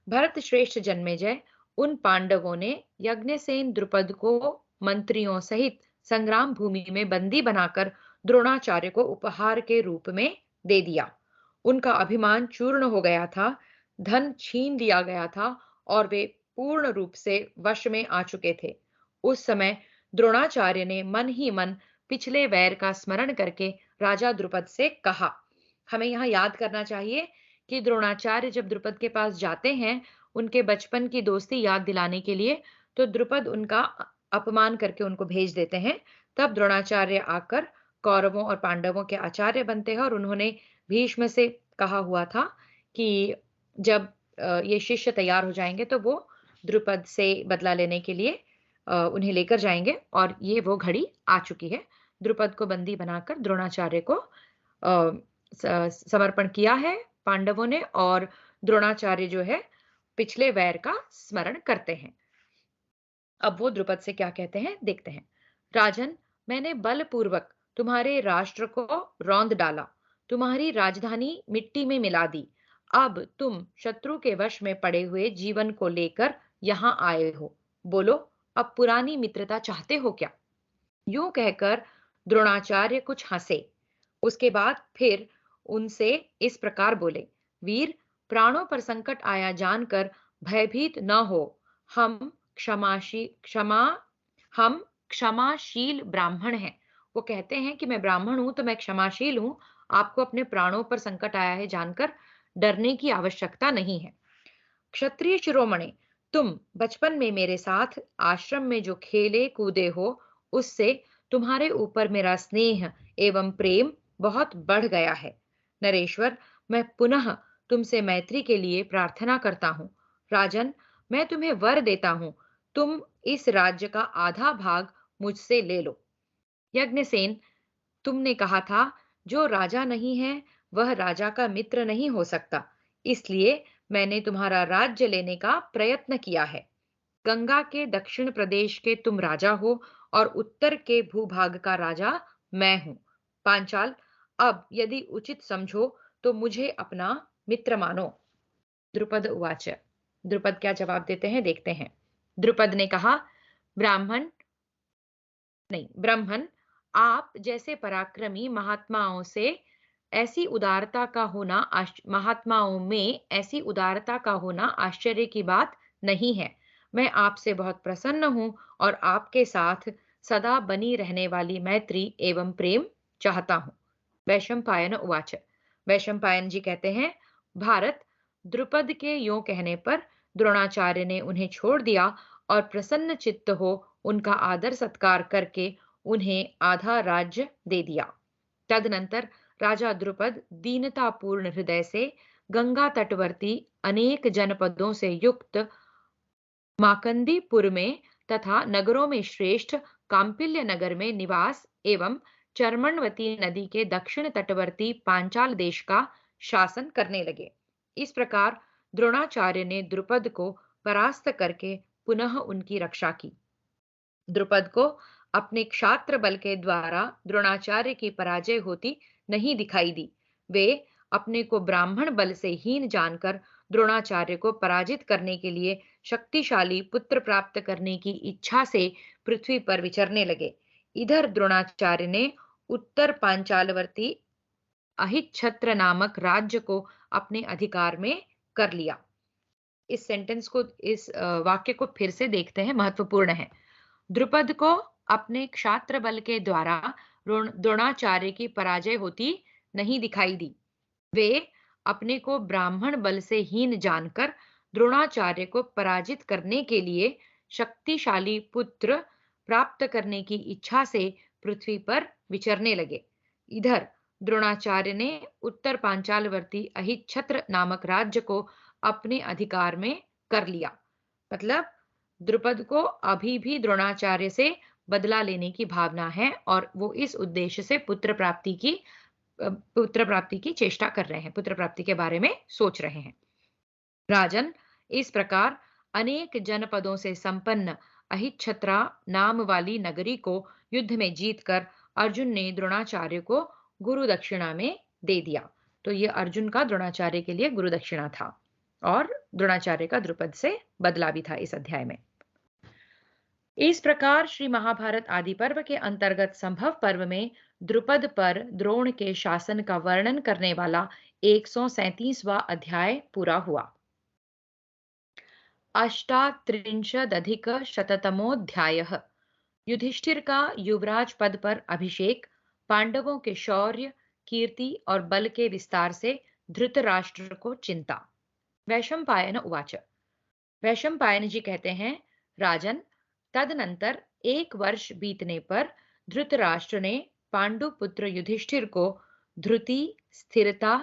भरत श्रेष्ठ जन्मेजय, उन पांडवों ने यज्ञसेन द्रुपद को मंत्रियों सहित संग्राम भूमि में बंदी बनाकर द्रोणाचार्य को उपहार के रूप में दे दिया। उनका अभिमान चूर्ण हो गया था, धन छीन लिया गया था और वे पूर्ण रूप से वश में आ चुके थे। उस समय द्रोणाचार्य ने मन ही मन पिछले वैर का स्मरण करके राजा द्रुपद से कहा। हमें यहाँ याद करना चाहिए कि द्रोणाचार्य जब द्रुपद के पास जाते हैं उनके बचपन की दोस्ती याद दिलाने के लिए, तो द्रुपद उनका अपमान करके उनको भेज देते हैं। तब द्रोणाचार्य आकर कौरवों और पांडवों के आचार्य बनते हैं और उन्होंने भीष्म से कहा हुआ था कि जब ये शिष्य तैयार हो जाएंगे तो वो द्रुपद से बदला लेने के लिए उन्हें लेकर जाएंगे और ये वो घड़ी आ चुकी है। द्रुपद को बंदी बनाकर द्रोणाचार्य को समर्पण किया है पांडवों ने और द्रोणाचार्य जो है पिछले वैर का स्मरण करते हैं। अब वो द्रुपद से क्या कहते हैं देखते हैं। राजन, मैंने बलपूर्वक तुम्हारे राष्ट्र को रौंद डाला, तुम्हारी राजधानी मिट्टी में मिला दी। अब तुम शत्रु के वश में पड़े हुए जीवन को लेकर यहाँ आए हो। बोलो, अब पुरानी मित्रता चाहते हो क्या? यूं कहकर द्रोणाचार्य कुछ हंसे। उसके बाद फिर उनसे इस प्रकार बोले, वीर, प्राणों पर संकट आया जानकर भयभीत न हो। हम क्षमाशी क्षमा हम क्षमाशील ब्राह्मण हैं। वो कहते हैं कि मैं ब्राह्मण हूं तो मैं क्षमाशील हूं। आपको अपने प्राणों पर संकट आया है जानकर डरने की आवश्यकता नहीं है। क्षत्रिय शिरोमणि, तुम बचपन में मेरे साथ आश्रम में जो खेले कूदे हो, उससे तुम्हारे ऊपर मेरा स्नेह एवं प्रेम बहुत बढ़ गया है। नरेश्वर, मैं पुनः तुमसे मैत्री के लिए प्रार्थना करता हूँ। राजन, मैं तुम्हें वर देता हूँ, तुम इस राज्य का आधा भाग मुझसे ले लो। यज्ञसेन, तुमने कहा था जो राजा नहीं है वह राजा का मित्र नहीं हो सकता, इसलिए मैंने तुम्हारा राज्य लेने का प्रयत्न किया है। गंगा के दक्षिण प्रदेश के तुम राजा हो और उत्तर के भूभाग का राजा मैं हूं। पांचाल, अब यदि उचित समझो तो मुझे अपना मित्र मानो। द्रुपद उवाच। द्रुपद क्या जवाब देते हैं देखते हैं। द्रुपद ने कहा, ब्राह्मण नहीं ब्राह्मण, आप जैसे पराक्रमी महात्माओं से ऐसी उदारता का होना महात्माओं में ऐसी उदारता का होना आश्चर्य की बात नहीं है। मैं आपसे बहुत प्रसन्न हूं और आपके साथ सदा बनी रहने वाली मैत्री एवं प्रेम चाहता हूं। वैशंपायन उवाच। वैशंपायन जी कहते हैं, भारत, द्रुपद के यों कहने पर द्रोणाचार्य ने उन्हें छोड़ दिया और प्रसन्न चित्त हो उनका आदर सत्कार करके उन्हें आधा राज्य दे दिया। तदनंतर राजा द्रुपद दीनतापूर्ण हृदय से गंगा तटवर्ती अनेक जनपदों से युक्त माकंदीपुर में तथा नगरों में श्रेष्ठ कांपिल्य नगर में निवास एवं चर्मणवती नदी के दक्षिण तटवर्ती पांचाल देश का शासन करने लगे। इस प्रकार द्रोणाचार्य ने द्रुपद को परास्त करके पुनः उनकी रक्षा की। द्रुपद को अपने क्षात्र बल के द्वारा द्रोणाचार्य की पराजय होती नहीं दिखाई दी। वे अपने को ब्राह्मण बल से हीन जानकर द्रोणाचार्य को पराजित करने के लिए शक्तिशाली पुत्र प्राप्त करने की इच्छा से पृथ्वी पर विचरने लगे। इधर द्रोणाचार्य ने उत्तर पांचालवर्ती अहिच्छत्र नामक राज्य को अपने अधिकार में कर लिया। इस सेंटेंस को इस वाक्य को फिर से देखते हैं, महत्वपूर्ण है। द्रुपद को अपने क्षात्र बल के द्वारा द्रोणाचार्य की पराजय होती नहीं दिखाई दी। वे अपने को ब्राह्मण बल से हीन जानकर द्रोणाचार्य को पराजित करने के लिए शक्तिशाली पुत्र प्राप्त करने की इच्छा से पृथ्वी पर विचरने लगे। इधर द्रोणाचार्य ने उत्तर पांचालवर्ती अहिच्छत्र नामक राज्य को अपने अधिकार में कर लिया। मतलब द्रुपद को अभी भी द्रोणाचार्य से बदला लेने की भावना है और वो इस उद्देश्य से पुत्र प्राप्ति की चेष्टा कर रहे हैं, पुत्र प्राप्ति के बारे में सोच रहे हैं। राजन, इस प्रकार अनेक जनपदों से संपन्न अहिच्छत्रा नाम वाली नगरी को युद्ध में जीतकर अर्जुन ने द्रोणाचार्य को गुरु दक्षिणा में दे दिया। तो ये अर्जुन का द्रोणाचार्य के लिए गुरु दक्षिणा था और द्रोणाचार्य का द्रुपद से बदला भी था इस अध्याय में। इस प्रकार श्री महाभारत आदि पर्व के अंतर्गत संभव पर्व में द्रुपद पर द्रोण के शासन का वर्णन करने वाला 137वां अध्याय पूरा हुआ। अष्टात्रिंशदधिकशततमोऽध्यायः। युधिष्ठिर का युवराज पद पर अभिषेक, पांडवों के शौर्य, कीर्ति और बल के विस्तार से धृतराष्ट्र को चिंता। वैशंपायन उवाच। वैशंपायन जी कहते हैं, राजन, तदनंतर 1 वर्ष बीतने पर धृतराष्ट्र ने पांडु पुत्र युधिष्ठिर को धृति, स्थिरता,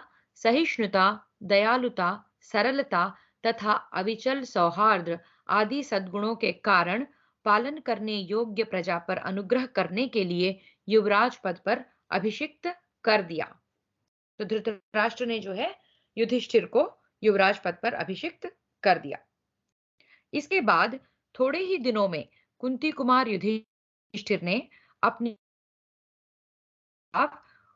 सहिष्णुता, दयालुता, सरलता तथा अविचल सौहार्द आदि सद्गुणों के कारण पालन करने योग्य प्रजा पर अनुग्रह करने के लिए युवराज पद पर अभिषिक्त कर दिया। तो धृतराष्ट्र ने जो है युधिष्ठिर को युवराज पद पर अभिषिक्त कर दिया। इसके बाद थोड़े ही दिनों में कुंती कुमार युधिष्ठिर ने अपनी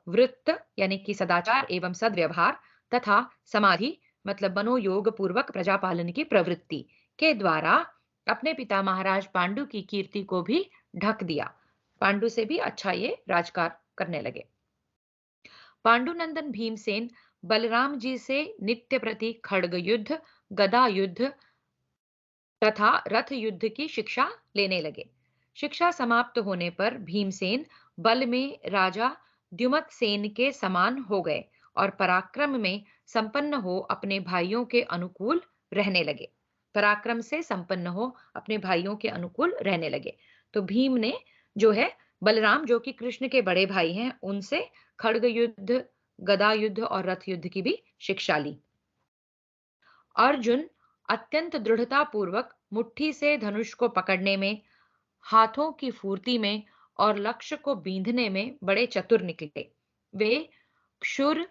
वृत्त यानी कि सदाचार एवं सद्व्यवहार तथा समाधि मतलब मनोयोग पूर्वक प्रजापालन की प्रवृत्ति के द्वारा अपने पिता महाराज पांडु की कीर्ति को भी ढक दिया। पांडु से भी अच्छा ये राजकार करने लगे। पांडुनंदन भीमसेन बलराम जी से नित्य प्रति खड्ग युद्ध, गदा युद्ध तथा रथ युद्ध की शिक्षा लेने लगे। शिक्षा समाप्त होने पर भीमसेन बल में राजा द्युमत सेन के समान हो गए और पराक्रम में संपन्न हो अपने भाइयों के अनुकूल रहने लगे। पराक्रम से संपन्न हो अपने भाइयों के अनुकूल रहने लगे। तो भीम ने जो है बलराम जो कि कृष्ण के बड़े भाई हैं उनसे खड्ग युद्ध, गदा युद्ध और रथ युद्ध की भी शिक्षा ली। अर्जुन अत्यंत दृढ़ता पूर्वक मुट्ठी से धनुष को पकड़ने में, हाथों की फुर्ती में और लक्ष्य को बींधने में बड़े चतुर निकले। वे क्षुर,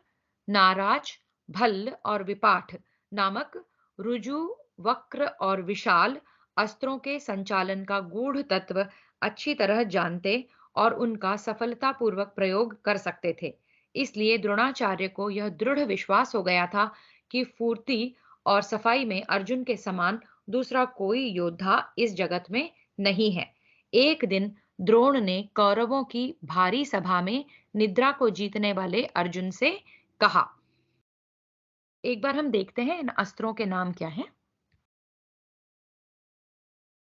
नाराज, भल्ल और विपाठ नामक रुजु, वक्र और विशाल अस्त्रों के संचालन का गूढ़ तत्व अच्छी तरह जानते और उनका सफलतापूर्वक प्रयोग कर सकते थे। इसलिए द्रोणाचार्य को यह दृढ़ विश्वास हो गया था कि फुर्ती और सफाई में अर्जुन के समान दूसरा कोई योद्धा इस जगत में नहीं है। एक दिन द्रोण ने कौरवों की भारी सभा में निद्रा को जीतने वाले अर्जुन से कहा। एक बार हम देखते हैं इन अस्त्रों के नाम क्या हैं।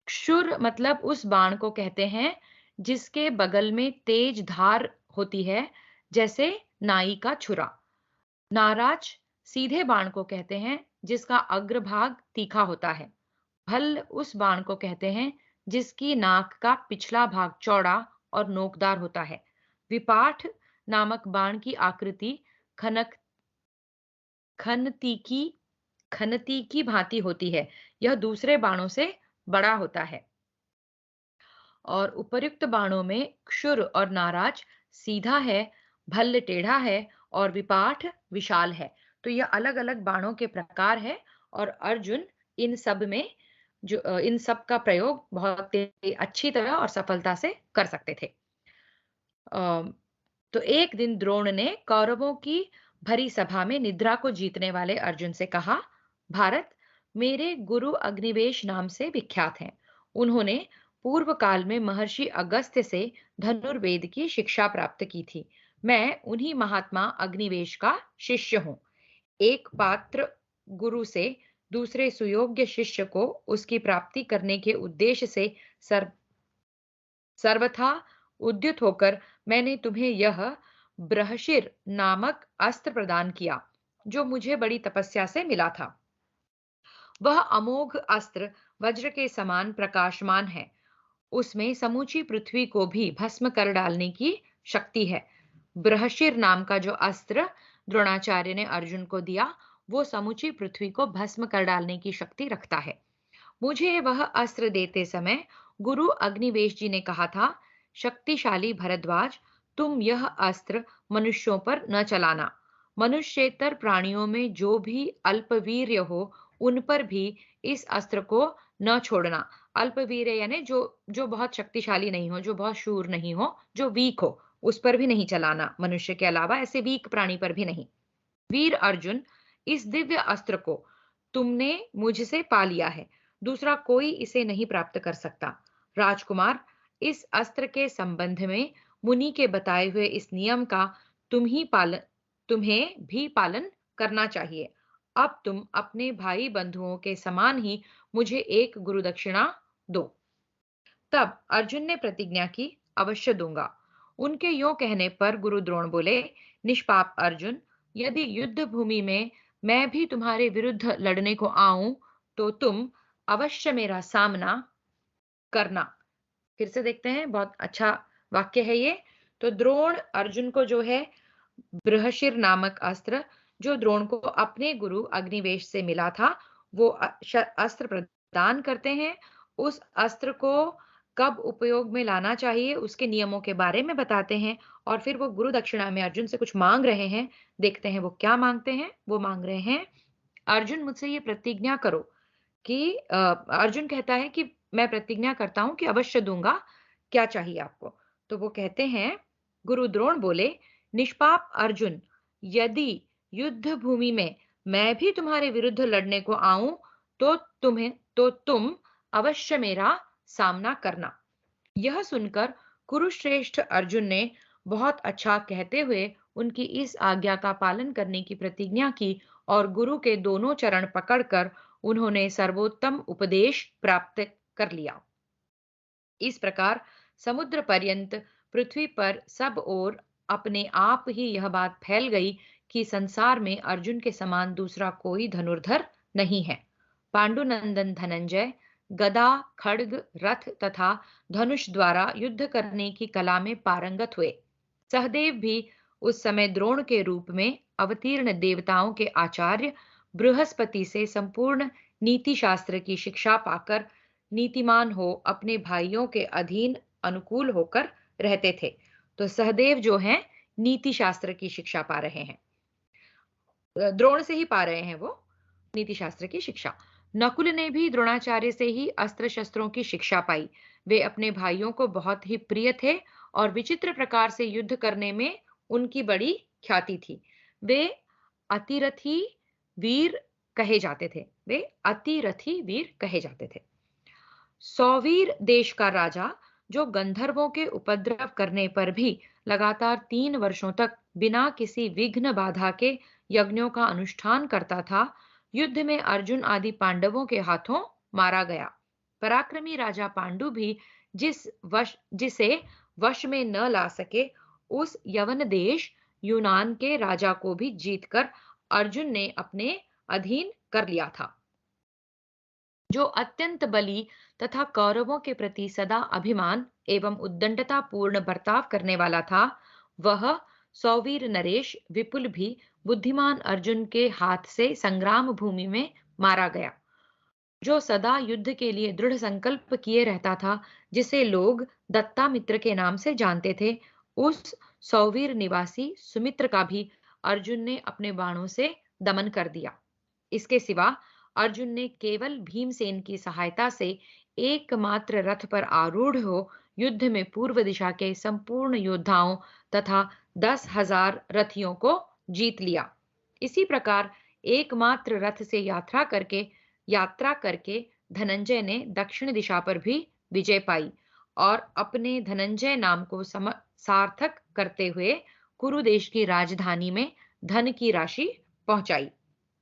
क्षुर मतलब उस बाण को कहते हैं जिसके बगल में तेज धार होती है, जैसे नाई का छुरा। नाराज सीधे बाण को कहते हैं जिसका अग्रभाग तीखा होता है। भल्ल उस बाण को कहते हैं जिसकी नाक का पिछला भाग चौड़ा और नोकदार होता है। विपाठ नामक बाण की आकृति खनक खनती की खनती की भांति होती है। यह दूसरे बाणों से बड़ा होता है। और उपर्युक्त बाणों में क्षुर और नाराज सीधा है, भल्ल टेढ़ा है और विपाठ विशाल है। तो यह अलग अलग बाणों के प्रकार है और अर्जुन इन सब में इन सब का प्रयोग बहुत अच्छी तरह और सफलता से कर सकते थे। तो एक दिन द्रोण ने कौरवों की भरी सभा में निद्रा को जीतने वाले अर्जुन से कहा, भारत मेरे गुरु अग्निवेश नाम से विख्यात हैं। उन्होंने पूर्व काल में महर्षि अगस्त्य से धनुर्वेद की शिक्षा प्राप्त की थी। मैं उन्हीं महात्मा अग्निवेश का शिष्य हूँ। एक पात्र गुरु से दूसरे सुयोग्य शिष्य को उसकी प्राप्ति करने के उद्देश्य से सर्वथा उद्युत होकर मैंने तुम्हें यह बृहशिर नामक अस्त्र प्रदान किया, जो मुझे बड़ी तपस्या से मिला था। वह अमोघ अस्त्र वज्र के समान प्रकाशमान है। उसमें समूची पृथ्वी को भी भस्म कर डालने की शक्ति है। बृहशिर नाम का जो अस्त्र द्रोणाचार्य ने अर्जुन को दिया, वो समूची पृथ्वी को भस्म कर डालने की शक्ति रखता है। मुझे वह अस्त्र देते समय गुरु अग्निवेश जी ने कहा था, शक्तिशाली भरद्वाज, तुम यह अस्त्र मनुष्यों पर न चलाना। मनुष्येतर प्राणियों में जो भी अल्पवीर्य हो, उन पर भी इस अस्त्र को न छोड़ना। अल्पवीर्य यानी जो जो बहुत शक्तिशाली नहीं हो, जो बहुत शूर नहीं हो, जो वीक हो, उस पर भी नहीं चलाना। मनुष्य के अलावा ऐसे वीक प्राणी पर भी नहीं। वीर अर्जुन, इस दिव्य अस्त्र को तुमने मुझसे पा लिया है। दूसरा कोई इसे नहीं प्राप्त कर सकता। राजकुमार, इस अस्त्र के संबंध में मुनि के बताए हुए इस नियम का तुम्हें भी पालन करना चाहिए। अब तुम अपने भाई बंधुओं के समान ही मुझे एक गुरु दक्षिणा दो। तब अर्जुन ने प्रतिज्ञा की, अवश्य दूंगा। उनके यों कहने पर गुरु द्रोण बोले, निष्पाप अर्जुन, यदि युद्ध भूमि में मैं भी तुम्हारे विरुद्ध लड़ने को आऊं, तो तुम अवश्य मेरा सामना करना। फिर से देखते हैं, बहुत अच्छा वाक्य है ये। तो द्रोण अर्जुन को जो है बृहशिर नामक अस्त्र, जो द्रोण को अपने गुरु अग्निवेश से मिला था, वो अस्त्र प्रदान करते हैं। उस अस्त्र को कब उपयोग में लाना चाहिए, उसके नियमों के बारे में बताते हैं। और फिर वो गुरु दक्षिणा में अर्जुन से कुछ मांग रहे हैं। देखते हैं वो क्या मांगते हैं। वो मांग रहे हैं, अर्जुन मुझसे ये प्रतिज्ञा करो कि अर्जुन कहता है कि मैं प्रतिज्ञा करता हूं कि अवश्य दूंगा, क्या चाहिए आपको? तो वो कहते हैं, गुरु द्रोण बोले, निष्पाप अर्जुन, यदि युद्ध भूमि में मैं भी तुम्हारे विरुद्ध लड़ने को आऊं, तो तुम अवश्य मेरा सामना करना। यह सुनकर कुरुश्रेष्ठ अर्जुन ने बहुत अच्छा कहते हुए उनकी इस आज्ञा का पालन करने की प्रतिज्ञा की और गुरु के दोनों चरण पकड़कर उन्होंने सर्वोत्तम उपदेश प्राप्त कर लिया। इस प्रकार समुद्र पर्यंत पृथ्वी पर सब ओर अपने आप ही यह बात फैल गई कि संसार में अर्जुन के समान दूसरा कोई धनुर्धर नहीं है। पांडुनंदन धनंजय गदा, खड्ग, रथ तथा धनुष द्वारा युद्ध करने की कला में पारंगत हुए। सहदेव भी उस समय द्रोण के रूप में अवतीर्ण देवताओं के आचार्य बृहस्पति से संपूर्ण नीति शास्त्र की शिक्षा पाकर नीतिमान हो अपने भाइयों के अधीन अनुकूल होकर रहते थे। तो सहदेव जो हैं नीति शास्त्र की शिक्षा पा रहे हैं, द्रोण से ही पा रहे हैं वो नीति शास्त्र की शिक्षा। नकुल ने भी द्रोणाचार्य से ही अस्त्र शस्त्रों की शिक्षा पाई। वे अपने भाइयों को बहुत ही प्रिय थे और विचित्र प्रकार से युद्ध करने में उनकी बड़ी ख्याति थी। वे अतिरथी वीर कहे जाते थे। वे अतिरथी वीर कहे जाते थे। सौवीर देश का राजा, जो गंधर्वों के उपद्रव करने पर भी लगातार 3 वर्षों तक बिना किसी विघ्न बाधा के यज्ञों का अनुष्ठान करता था, युद्ध में अर्जुन आदि पांडवों के हाथों मारा गया। पराक्रमी राजा पांडु भी जिसे वश में न ला सके, उस यवन देश यूनान के राजा को भी जीतकर अर्जुन ने अपने अधीन कर लिया था। जो अत्यंत बली तथा कौरवों के प्रति सदा अभिमान एवं उद्दंडता पूर्ण बर्ताव करने वाला था, वह सौवीर नरेश विपुल भी बुद्धिमान अर्जुन के हाथ से संग्राम भूमि में मारा गया। जो सदा युद्ध के लिए दृढ़ संकल्प किए रहता था, जिसे लोग दत्तामित्र के नाम से जानते थे, उस सौवीर निवासी सुमित्र का भी अर्जुन ने अपने बाणों से दमन कर दिया। इसके सिवा अर्जुन ने केवल भीमसेन की सहायता से एकमात्र रथ पर आरूढ़ हो युद्ध में पूर्व दिशा के संपूर्ण योद्धाओं तथा 10,000 रथियों को जीत लिया। इसी प्रकार एकमात्र रथ से यात्रा करके धनंजय ने दक्षिण दिशा पर भी विजय पाई और अपने धनंजय नाम को सार्थक करते हुए कुरु देश की राजधानी में धन की राशि पहुंचाई।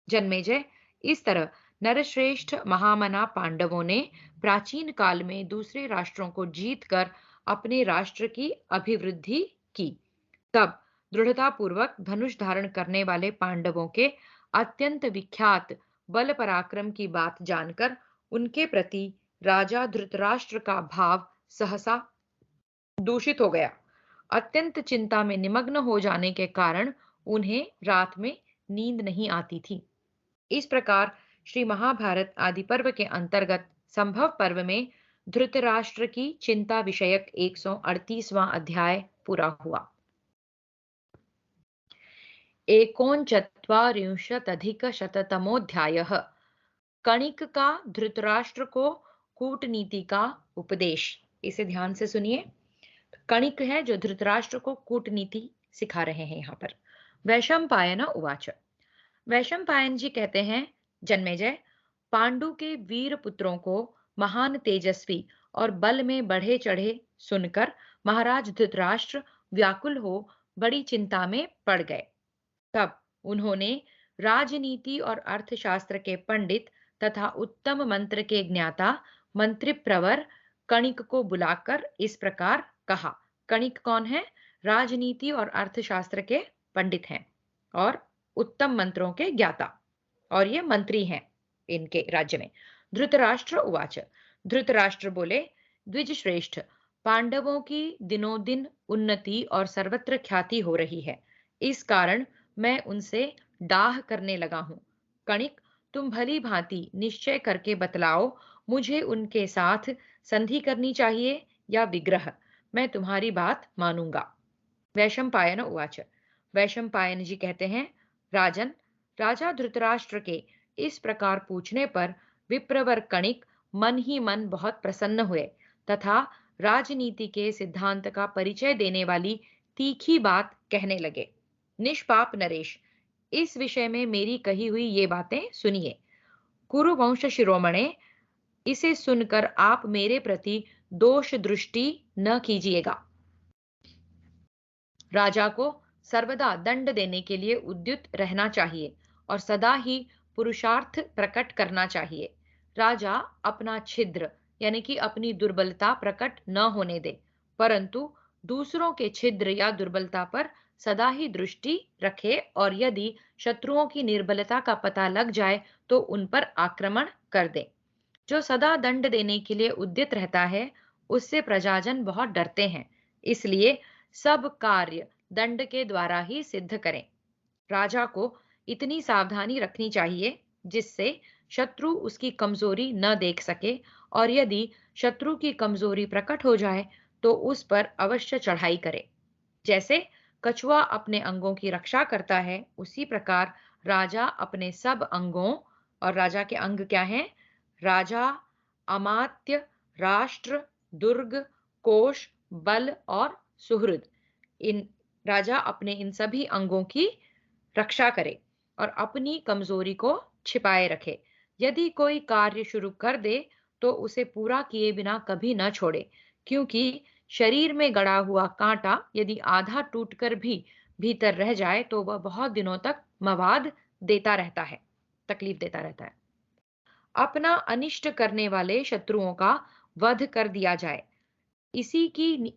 जन्मेजय, इस तरह नरश्रेष्ठ महामना पांडवों ने प्राचीन काल में दूसरे राष्ट्रों को जीतकर अपने राष्ट्र की अभिवृद्धि की। तब दृढ़ता पूर्वक धनुष धारण करने वाले पांडवों के अत्यंत विख्यात बल पराक्रम की बात जानकर उनके प्रति राजा धृतराष्ट्र का भाव सहसा दूषित हो गया। अत्यंत चिंता में निमग्न हो जाने के कारण उन्हें रात में नींद नहीं आती थी। इस प्रकार श्री महाभारत आदि पर्व के अंतर्गत संभव पर्व में धृतराष्ट्र की चिंता विषयक 138वां अध्याय पूरा हुआ। 39अधिक-शततमोऽध्यायः। कणिक का धृतराष्ट्र को कूटनीति का उपदेश। इसे ध्यान से सुनिए। कणिक है जो धृतराष्ट्र को कूटनीति सिखा रहे हैं यहाँ पर। वैशंपायन उवाच। वैशंपायन जी कहते हैं, जन्मेजय, पांडु के वीर पुत्रों को महान तेजस्वी और बल में बढ़े चढ़े सुनकर महाराज धृतराष्ट्र व्याकुल हो बड़ी चिंता में पड़ गए। तब उन्होंने राजनीति और अर्थशास्त्र के पंडित तथा उत्तम मंत्र के ज्ञाता मंत्रिप्रवर कणिक को बुलाकर इस प्रकार कहा। कणिक कौन है? राजनीति और अर्थशास्त्र के पंडित हैं और उत्तम मंत्रों के ज्ञाता, और ये मंत्री हैं इनके राज्य में। धृतराष्ट्र उवाच। धृतराष्ट्र बोले, द्विज श्रेष्ठ, पांडवों की दिनों दिन उन्नति और सर्वत्र ख्याति हो रही है। इस कारण मैं उनसे डाह करने लगा हूँ। कणिक, तुम भली भांति निश्चय करके बतलाओ, मुझे उनके साथ संधि करनी चाहिए या विग्रह। मैं तुम्हारी बात मानूंगा। वैशंपायन उवाच। वैशंपायन जी कहते हैं, राजन, राजा धृतराष्ट्र के इस प्रकार पूछने पर विप्रवर कणिक मन ही मन बहुत प्रसन्न हुए तथा राजनीति के सिद्धांत का परिचय देने वाली तीखी बात कहने लगे। निष्पाप नरेश, इस विषय में मेरी कही हुई ये बातें सुनिए। कुरुवंश शिरोमणे, इसे सुनकर आप मेरे प्रति दोष दृष्टि न कीजिएगा। राजा को सर्वदा दंड देने के लिए उद्युत रहना चाहिए और सदा ही पुरुषार्थ प्रकट करना चाहिए। राजा अपना छिद्र यानी कि अपनी दुर्बलता प्रकट न होने दे, परंतु दूसरों के छिद्र या दुर्बलता पर सदा ही दृष्टि रखे और यदि शत्रुओं की निर्बलता का पता लग जाए तो उन पर आक्रमण कर दे। जो सदा दंड देने के लिए उद्यत रहता है, उससे प्रजाजन बहुत डरते हैं। इसलिए सब कार्य दंड के द्वारा ही सिद्ध करें। राजा को इतनी सावधानी रखनी चाहिए जिससे शत्रु उसकी कमजोरी न देख सके, और यदि शत्रु की कमजोरी प्रकट हो जाए तो उस पर अवश्य चढ़ाई करे। जैसे कछुआ अपने अंगों की रक्षा करता है, उसी प्रकार राजा अपने सब अंगों, और राजा के अंग क्या हैं? राजा, अमात्य, राष्ट्र, दुर्ग, कोश, बल और सुहृद, इन राजा अपने इन सभी अंगों की रक्षा करे और अपनी कमजोरी को छिपाए रखे। यदि कोई कार्य शुरू कर दे तो उसे पूरा किए बिना कभी न छोड़े, क्योंकि शरीर में गड़ा हुआ कांटा यदि आधा टूटकर भी भीतर रह जाए तो वह बहुत दिनों तक मवाद देता रहता है, तकलीफ देता रहता है। अपना अनिष्ट करने वाले शत्रुओं का वध कर दिया जाए, इसी की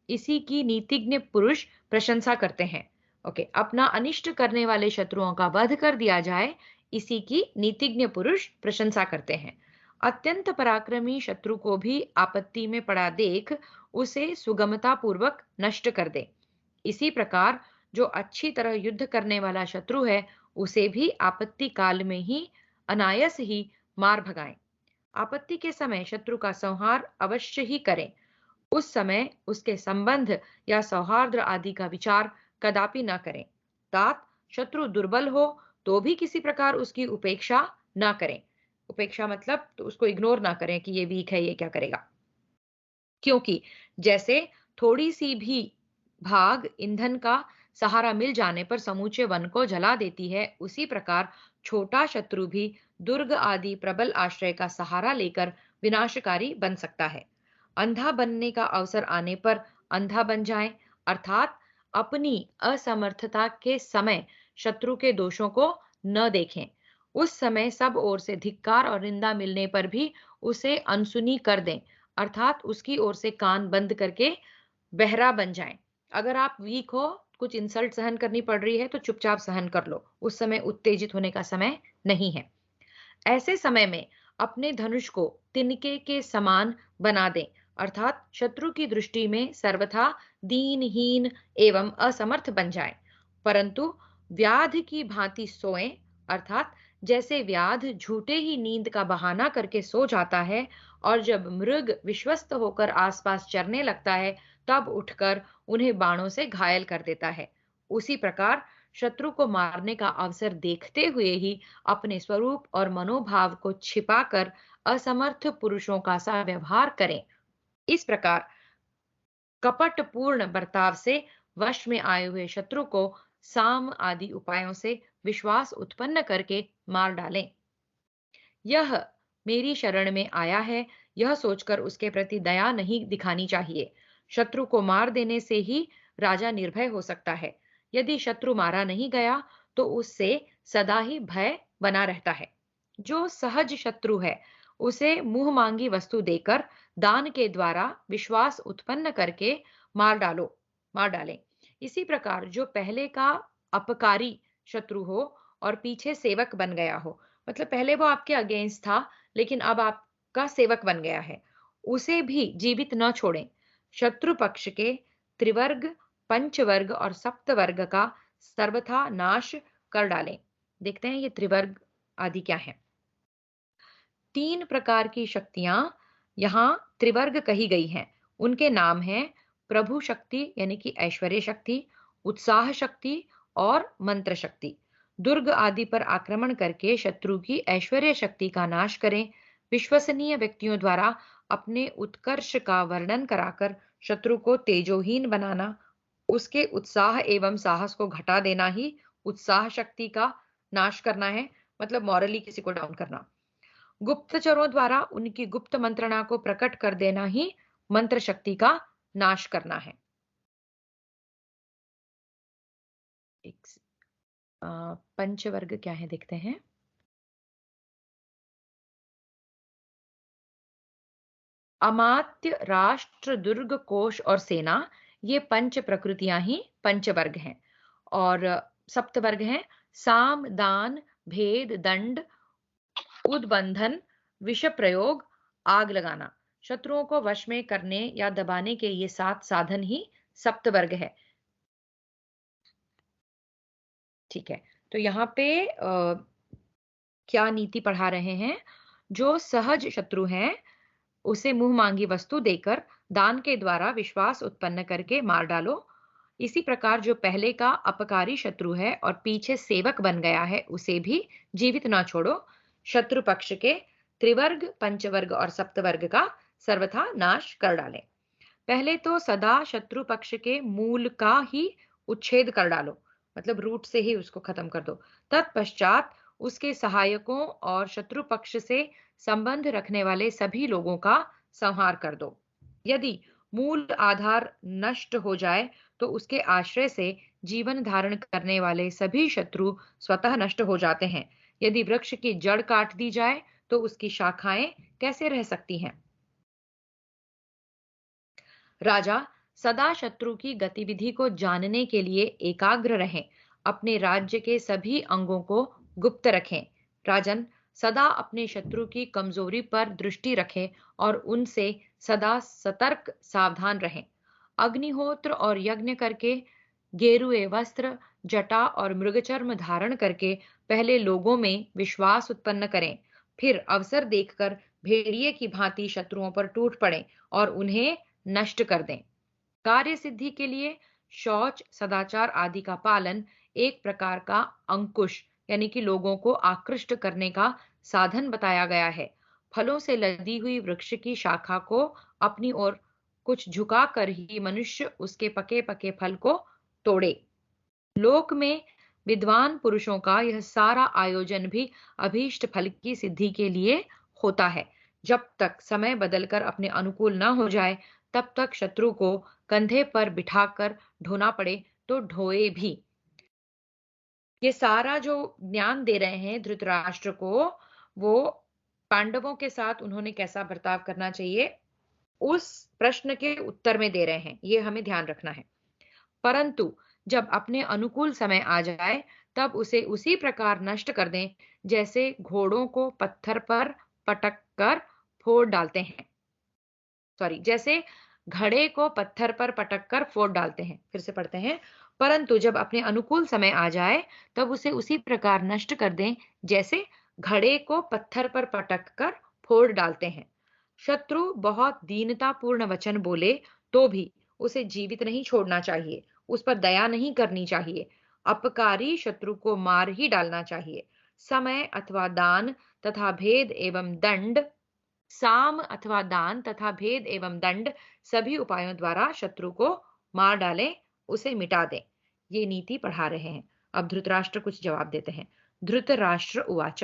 इसी की नीतिज्ञ पुरुष प्रशंसा करते हैं। ओके, अपना अनिष्ट करने वाले शत्रुओं का वध कर दिया जाए, इसी की नीतिज्ञ पुरुष प्रशंसा करते हैं। अत्यंत पराक्रमी शत्रु को भी आपत्ति में पड़ा देख उसे सुगमता पूर्वक नष्ट कर दे। इसी प्रकार जो अच्छी तरह युद्ध करने वाला शत्रु है, उसे भी आपत्ति काल में ही अनायास ही मार भगाएं। आपत्ति के समय शत्रु का संहार अवश्य ही करें। उस समय उसके संबंध या सौहार्द आदि का विचार कदापि न करें। तात, शत्रु दुर्बल हो तो भी किसी प्रकार उसकी उपेक्षा न करें। उपेक्षा मतलब तो उसको इग्नोर ना करें कि ये वीक है, ये क्या करेगा। क्योंकि जैसे थोड़ी सी भी भाग ईंधन का सहारा मिल जाने पर समूचे वन को जला देती है, उसी प्रकार छोटा शत्रु भी दुर्ग आदि प्रबल आश्रय का सहारा लेकर विनाशकारी बन सकता है। अंधा बनने का अवसर आने पर अंधा बन जाए, अर्थात अपनी असमर्थता के समय शत्रु के दोषों को न देखें। उस समय सब ओर से धिक्कार और निंदा मिलने पर भी उसे अनसुनी कर दें, अर्थात उसकी ओर से कान बंद करके बहरा बन जाएं। अगर आप वीक हो, कुछ इंसल्ट सहन करनी पड़ रही है तो चुपचाप सहन कर लो, उस समय उत्तेजित होने का समय नहीं है। ऐसे समय में अपने धनुष को तिनके के समान बना दें, अर्थात शत्रु की दृष्टि में सर्वथा दीनहीन एवं असमर्थ बन जाए, परंतु व्याध की भांति सोएं, अर्थात जैसे व्याध झूठे ही नींद का बहाना करके सो जाता है और जब मृग विश्वस्त होकर आसपास चरने लगता है तब उठकर उन्हें बाणों से घायल कर देता है, उसी प्रकार शत्रु को मारने का अवसर देखते हुए ही अपने स्वरूप और मनोभाव को छिपाकर असमर्थ पुरुषों का सा व्यवहार करें। इस प्रकार कपटपूर्ण बर्ताव से वश में आए हुए शत्रु को साम आदि उपायों से विश्वास उत्पन्न करके मार डालें। यह मेरी शरण में आया है, यह सोचकर उसके प्रति दया नहीं दिखानी चाहिए। शत्रु को मार देने से ही राजा निर्भय हो सकता है। यदि शत्रु मारा नहीं गया तो उससे सदा ही भय बना रहता है। जो सहज शत्रु है उसे मुंह मांगी वस्तु देकर दान के द्वारा विश्वास उत्पन्न करके मार डालें। इसी प्रकार जो पहले का अपकारी शत्रु हो और पीछे सेवक बन गया हो, मतलब पहले वो आपके अगेंस्ट था लेकिन अब आपका सेवक बन गया है, उसे भी जीवित न छोड़ें। शत्रु पक्ष के त्रिवर्ग, पंचवर्ग और सप्तवर्ग का सर्वथा नाश कर डालें। देखते हैं ये त्रिवर्ग आदि क्या है। 3 प्रकार की शक्तियां यहाँ त्रिवर्ग कही गई हैं। उनके नाम हैं प्रभु शक्ति यानी कि ऐश्वर्य शक्ति, उत्साह शक्ति और मंत्र शक्ति। दुर्ग आदि पर आक्रमण करके शत्रु की ऐश्वर्य शक्ति का नाश करें। विश्वसनीय व्यक्तियों द्वारा अपने उत्कर्ष का वर्णन कराकर शत्रु को तेजोहीन बनाना, उसके उत्साह एवं साहस को घटा देना ही उत्साह शक्ति का नाश करना है, मतलब मॉरली किसी को डाउन करना। गुप्तचरों द्वारा उनकी गुप्त मंत्रणा को प्रकट कर देना ही मंत्र शक्ति का नाश करना है। पंचवर्ग क्या है देखते हैं। अमात्य, राष्ट्र, दुर्ग, कोश और सेना, ये पंच प्रकृतियां ही पंचवर्ग हैं। और सप्तवर्ग हैं साम, दान, भेद, दंड, उद्बंधन, विष प्रयोग, आग लगाना। शत्रुओं को वश में करने या दबाने के ये 7 साधन ही सप्तवर्ग है। ठीक है, तो यहाँ पे क्या नीति पढ़ा रहे हैं? जो सहज शत्रु हैं उसे मुंह मांगी वस्तु देकर दान के द्वारा विश्वास उत्पन्न करके मार डालो। इसी प्रकार जो पहले का अपकारी शत्रु है और पीछे सेवक बन गया है उसे भी जीवित ना छोड़ो। शत्रु पक्ष के त्रिवर्ग, पंचवर्ग और सप्तवर्ग का सर्वथा नाश कर डालें। पहले तो सदा शत्रु पक्ष के मूल का ही उच्छेद कर डालो, मतलब रूट से ही उसको खत्म कर दो। तत्पश्चात उसके सहायकों और शत्रु पक्ष से संबंध रखने वाले सभी लोगों का संहार कर दो। यदि मूल आधार नष्ट हो जाए तो उसके आश्रय से जीवन धारण करने वाले सभी शत्रु स्वतः नष्ट हो जाते हैं। यदि वृक्ष की जड़ काट दी जाए तो उसकी शाखाएं कैसे रह सकती हैं? राजा सदा शत्रु की गतिविधि को जानने के लिए एकाग्र रहें। अपने राज्य के सभी अंगों को गुप्त रखें। राजन सदा अपने शत्रु की कमजोरी पर दृष्टि रखें और उनसे सदा सतर्क सावधान रहें। अग्निहोत्र और यज्ञ करके, गेरुए वस्त्र, जटा और मृगचर्म धारण करके पहले लोगों में विश्वास उत्पन्न करें। फिर अवसर देखकर भेड़िए की भांति शत्रुओं पर टूट पड़ें और उन्हें नष्ट कर दें। कार्य सिद्धि के लिए शौच, सदाचार आदि का पालन एक प्रकार का अंकुश यानी कि लोगों को आकृष्ट करने का साधन बताया गया है। फलों से लदी हुई वृक्ष की शाखा को अपनी ओर कुछ झुका कर ही मनुष्य उसके पके पके फल को तोड़े। लोक में विद्वान पुरुषों का यह सारा आयोजन भी अभीष्ट फल की सिद्धि के लिए होता है। जब तक समय बदलकर अपने अनुकूल न हो जाए तब तक शत्रु को कंधे पर बिठाकर ढोना पड़े तो ढोए भी। ये सारा जो ज्ञान दे रहे हैं धृतराष्ट्र को, वो पांडवों के साथ उन्होंने कैसा बर्ताव करना चाहिए उस प्रश्न के उत्तर में दे रहे हैं। ये हमें ध्यान रखना है। परंतु जब अपने अनुकूल समय आ जाए तब उसे उसी प्रकार नष्ट कर दें जैसे घोड़ों को पत्थर पर पटक कर फोड़ डालते हैं। जैसे घड़े को पत्थर पर पटक कर फोड़ डालते हैं। फिर से पढ़ते हैं। परंतु जब अपने अनुकूल समय आ जाए तब उसे उसी प्रकार नष्ट कर दें जैसे घड़े को पत्थर पर पटक कर फोड़ डालते हैं। शत्रु बहुत दीनतापूर्ण वचन बोले तो भी उसे जीवित नहीं छोड़ना चाहिए, उस पर दया नहीं करनी चाहिए। अपकारी शत्रु को मार ही डालना चाहिए। समय अथवा दान तथा भेद एवं दंड साम अथवा दान तथा भेद एवं दंड सभी उपायों द्वारा शत्रु को मार डालें, उसे मिटा दें। ये नीति पढ़ा रहे हैं। अब धृतराष्ट्र कुछ जवाब देते हैं। धृतराष्ट्र उवाच।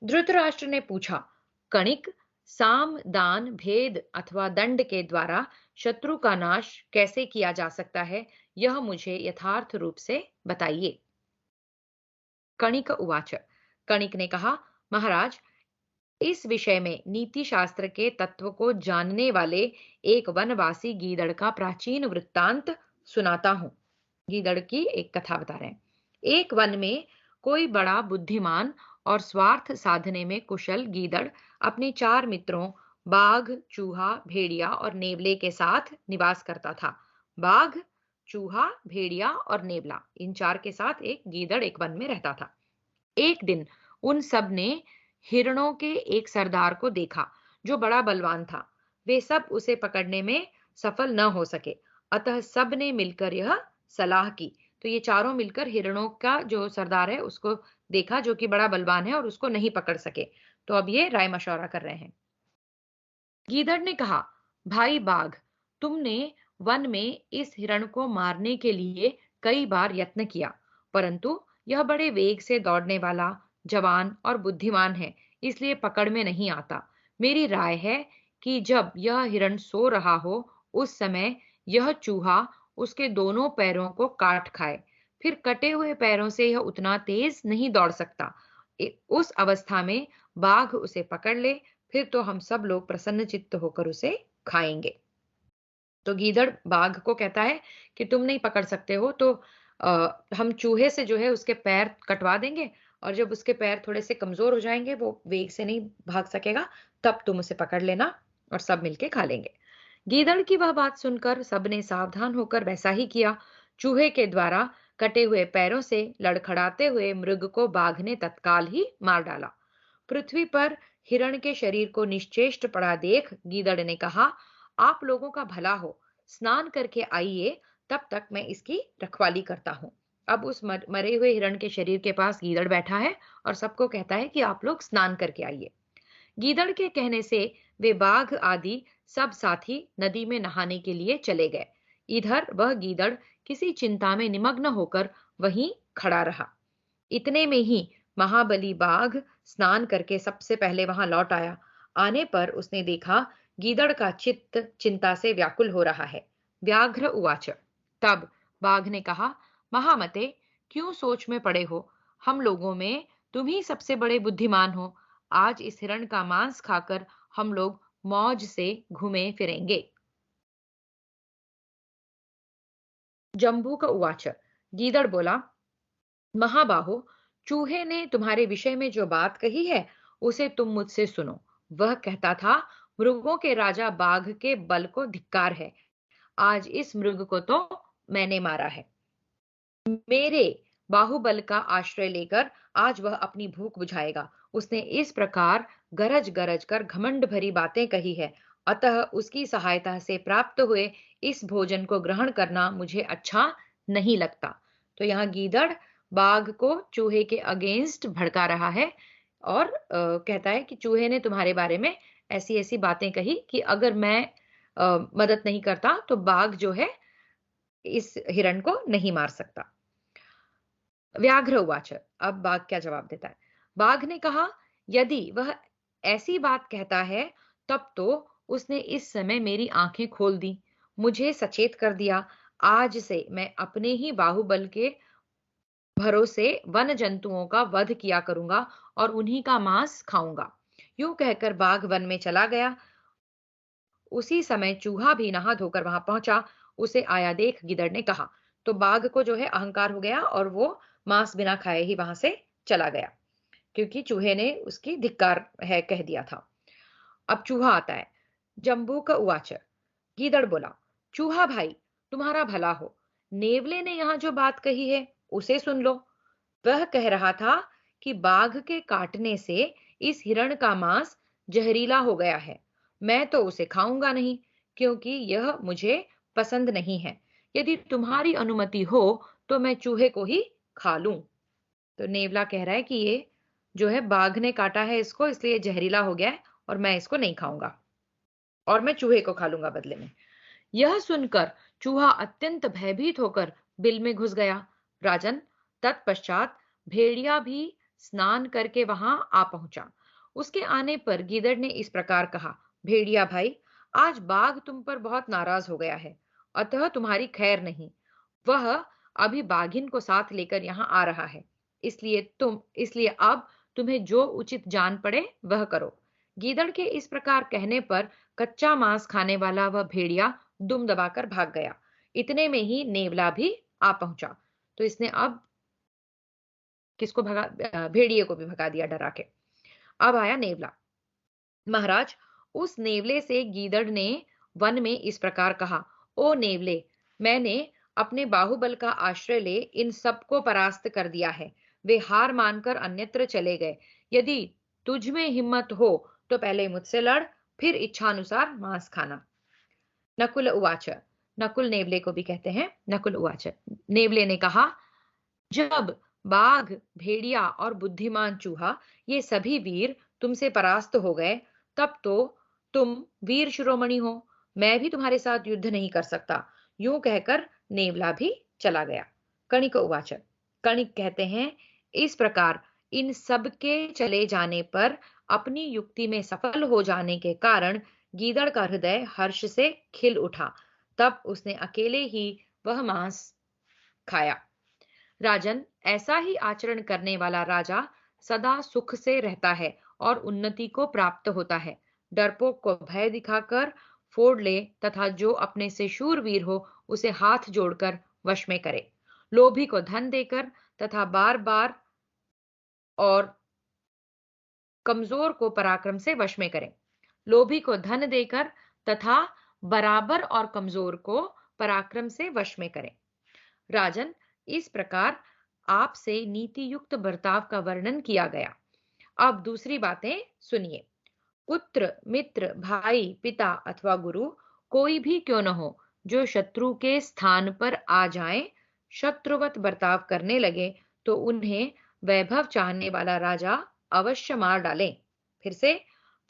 धृतराष्ट्र ने पूछा, कणिक, साम, दान, भेद अथवा दंड के द्वारा शत्रु का नाश कैसे किया जा सकता है, यह मुझे यथार्थ रूप से बताइए। कणिक उवाच। कणिक ने कहा, महाराज, इस विषय में नीति शास्त्र के तत्व को जानने वाले एक वनवासी गीदड़ का प्राचीन वृत्तांत सुनाता हूं। गीदड़ की एक कथा बता रहे हैं। एक वन में कोई बड़ा बुद्धिमान और स्वार्थ साधने में कुशल गीदड़ अपने 4 मित्रों बाघ, चूहा, भेड़िया और नेवले के साथ निवास करता था। बाघ, चूहा, भेड़िया और नेवला, इन चार के साथ एक गीदड़ एक वन में रहता था। एक दिन उन सब ने हिरणों के एक सरदार को देखा जो बड़ा बलवान था। वे सब उसे पकड़ने में सफल न हो सके, अतः सब ने मिलकर यह सलाह की। तो ये चारों मिलकर हिरणों का जो सरदार है उसको देखा, जो कि बड़ा बलवान है, और उसको नहीं पकड़ सके। तो अब ये राय मशवरा कर रहे हैं। गीदड़ ने कहा, भाई बाघ, तुमने वन में इस हिरण को मारने के लिए कई बार यत्न किया, परंतु यह बड़े वेग से दौड़ने वाला, जवान और बुद्धिमान है, इसलिए पकड़ में नहीं आता। मेरी राय है कि जब यह हिरण सो रहा हो, उस समय यह चूहा उसके दोनों पैरों को काट खाए। फिर कटे हुए पैरों से यह उतना तेज नहीं दौड़ सकता। उस अवस्था में बाघ उसे पकड़ ले, फिर तो हम सब लोग प्रसन्न चित्त होकर उसे खाएंगे। तो गीदड़ बाघ को कहता है कि तुम नहीं पकड़ सकते हो, तो हम चूहे से जो है उसके पैर कटवा देंगे, और जब उसके पैर थोड़े से कमजोर हो जाएंगे, वो वेग से नहीं भाग सकेगा, तब तुम उसे पकड़ लेना और सब मिलके खा लेंगे। गीदड़ की वह बात सुनकर सबने सावधान होकर वैसा ही किया। चूहे के द्वारा कटे हुए पैरों से लड़खड़ाते हुए मृग को बाघ ने तत्काल ही मार डाला। पृथ्वी पर हिरण के शरीर को निश्चेष्ट पड़ा देख गीदड़ ने कहा, आप लोगों का भला हो, स्नान करके आइए, तब तक मैं इसकी रखवाली करता हूँ। अब उस मरे हुए हिरण के शरीर के पास गीदड़ बैठा है और सबको कहता है कि आप लोग स्नान करके आइए। गीदड़ के कहने से वे बाघ आदि सब साथी नदी में नहाने के लिए चले गए। इधर वह गीदड़ किसी चिंता में निमग्न होकर वहीं खड़ा रहा। इतने में ही महाबली बाघ स्नान करके सबसे पहले वहां लौट आया। आने पर उसने देखा गीदड़ का चित्त चिंता से व्याकुल हो रहा है। व्याघ्र उवाच, तब बाघ ने कहा, महामते, क्यों सोच में पड़े हो? हम लोगों में तुम ही सबसे बड़े बुद्धिमान हो। आज इस हिरण का मांस खाकर हम लोग मौज से घूमे फिरेंगे। जम्बू का उवाच, गीदड़ बोला, महाबाहो, चूहे ने तुम्हारे विषय में जो बात कही है उसे तुम मुझसे सुनो। वह कहता था, मृगों के राजा बाघ के बल को धिक्कार है। आज इस मृग को तो मैंने मारा है। मेरे बाहुबल का आश्रय लेकर आज वह अपनी भूख बुझाएगा। उसने इस प्रकार गरज गरज कर घमंड भरी बातें कही है, अतः उसकी सहायता से प्राप्त हुए इस भोजन को ग्रहण करना मुझे अच्छा नहीं लगता। तो यहाँ गीदड़ बाघ को चूहे के अगेंस्ट भड़का रहा है, और कहता है कि चूहे ने तुम्हारे बारे में ऐसी ऐसी बातें कही कि अगर मैं मदद नहीं करता तो बाघ जो है इस हिरण को नहीं मार सकता। व्याघ्र उवाच, अब बाघ क्या जवाब देता है। बाघ ने कहा, यदि वह ऐसी बात कहता है, तब तो उसने इस समय मेरी आंखें खोल दी, मुझे सचेत कर दिया। आज से मैं अपने ही बाहुबल के भरोसे वन जंतुओं का वध किया करूंगा और उन्हीं का मांस खाऊंगा। यूं कहकर बाघ वन में चला गया। उसी समय चूहा भी नहा धोकर वहां पहुंचा। उसे आया देख गिदड़ ने कहा, तो बाघ को जो है अहंकार हो गया और वो मांस बिना खाए ही वहां से चला गया, क्योंकि चूहे ने उसकी धिक्कार है कह दिया था। अब चूहा आता है। जम्बू का उवाच, गीदड़ बोला, चूहा भाई, तुम्हारा भला हो, नेवले ने यहाँ जो बात कही है उसे सुन लो। वह कह रहा था कि बाघ के काटने से इस हिरण का मांस जहरीला हो गया है। मैं तो उसे खाऊंगा नहीं, क्योंकि यह मुझे पसंद नहीं है। यदि तुम्हारी अनुमति हो तो मैं चूहे को ही खा लूं। तो नेवला कह रहा है कि ये जो है बाघ ने काटा है इसको, इसलिए जहरीला हो गया है और मैं इसको नहीं खाऊंगा, और मैं चूहे को खा लूंगा बदले में। यह सुनकर चूहा अत्यंत भयभीत होकर बिल में घुस गया। राजन, तत्पश्चात भेड़िया भी स्नान करके वहां आ पहुंचा। उसके आने पर गीदड़ ने इस प्रकार कहा, भेड़िया भाई, आज बाघ तुम पर बहुत नाराज हो गया है, अतः तुम्हारी खैर नहीं। वह अभी बाघिन को साथ लेकर यहाँ आ रहा है, इसलिए अब तुम्हें जो उचित जान पड़े वह करो। गीदड़ के इस प्रकार कहने पर कच्चा मांस खाने वाला वह भेड़िया दुम दबाकर भाग गया। इतने में ही नेवला भी आ पहुंचा। तो इसने अब किसको भगा, भेड़िए को भी भगा दिया डरा के। अब आया नेवला। महाराज, उस नेवले से गीदड़ ने वन में इस प्रकार कहा, ओ नेवले, मैंने अपने बाहुबल का आश्रय ले इन सबको परास्त कर दिया है। वे हार मानकर अन्यत्र चले गए। यदि तुझ में हिम्मत हो तो पहले मुझसे लड़, फिर इच्छानुसार मांस खाना। नकुल उवाच। नकुल नेवले को भी कहते हैं नकुल उवाच। नेवले ने कहा, जब बाघ, भेड़िया और बुद्धिमान चूहा ये सभी वीर तुमसे परास्त हो गए, तब तो तुम वीर शिरोमणि हो। मैं भी तुम्हारे साथ युद्ध नहीं कर सकता। यूं कहकर नेवला भी चला गया। कणिक उवाच। कणिक कहते हैं, इस प्रकार इन सब के चले जाने पर अपनी युक्ति में सफल हो जाने के कारण गीदड़ का हृदय हर्ष से खिल उठा। तब उसने अकेले ही वह मांस खाया। राजन, ऐसा ही आचरण करने वाला राजा सदा सुख से रहता है और उन्नति को प्राप्त होता है। डरपोक को भय दिखाकर फोड़ ले तथा जो अपने से शूरवीर हो उसे हाथ जोड़कर वश में करे। लोभी को धन देकर तथा बार बार और कमजोर को पराक्रम से वश में करें। लोभी को धन देकर तथा बराबर और कमजोर को पराक्रम से वश में करें। राजन, इस प्रकार आपसे नीति युक्त बर्ताव का वर्णन किया गया। अब दूसरी बातें सुनिए। पुत्र, मित्र, भाई, पिता अथवा गुरु कोई भी क्यों न हो, जो शत्रु के स्थान पर आ जाए, शत्रुवत बर्ताव करने लगे, तो उन्हें वैभव चाहने वाला राजा अवश्य मार डाले। फिर से,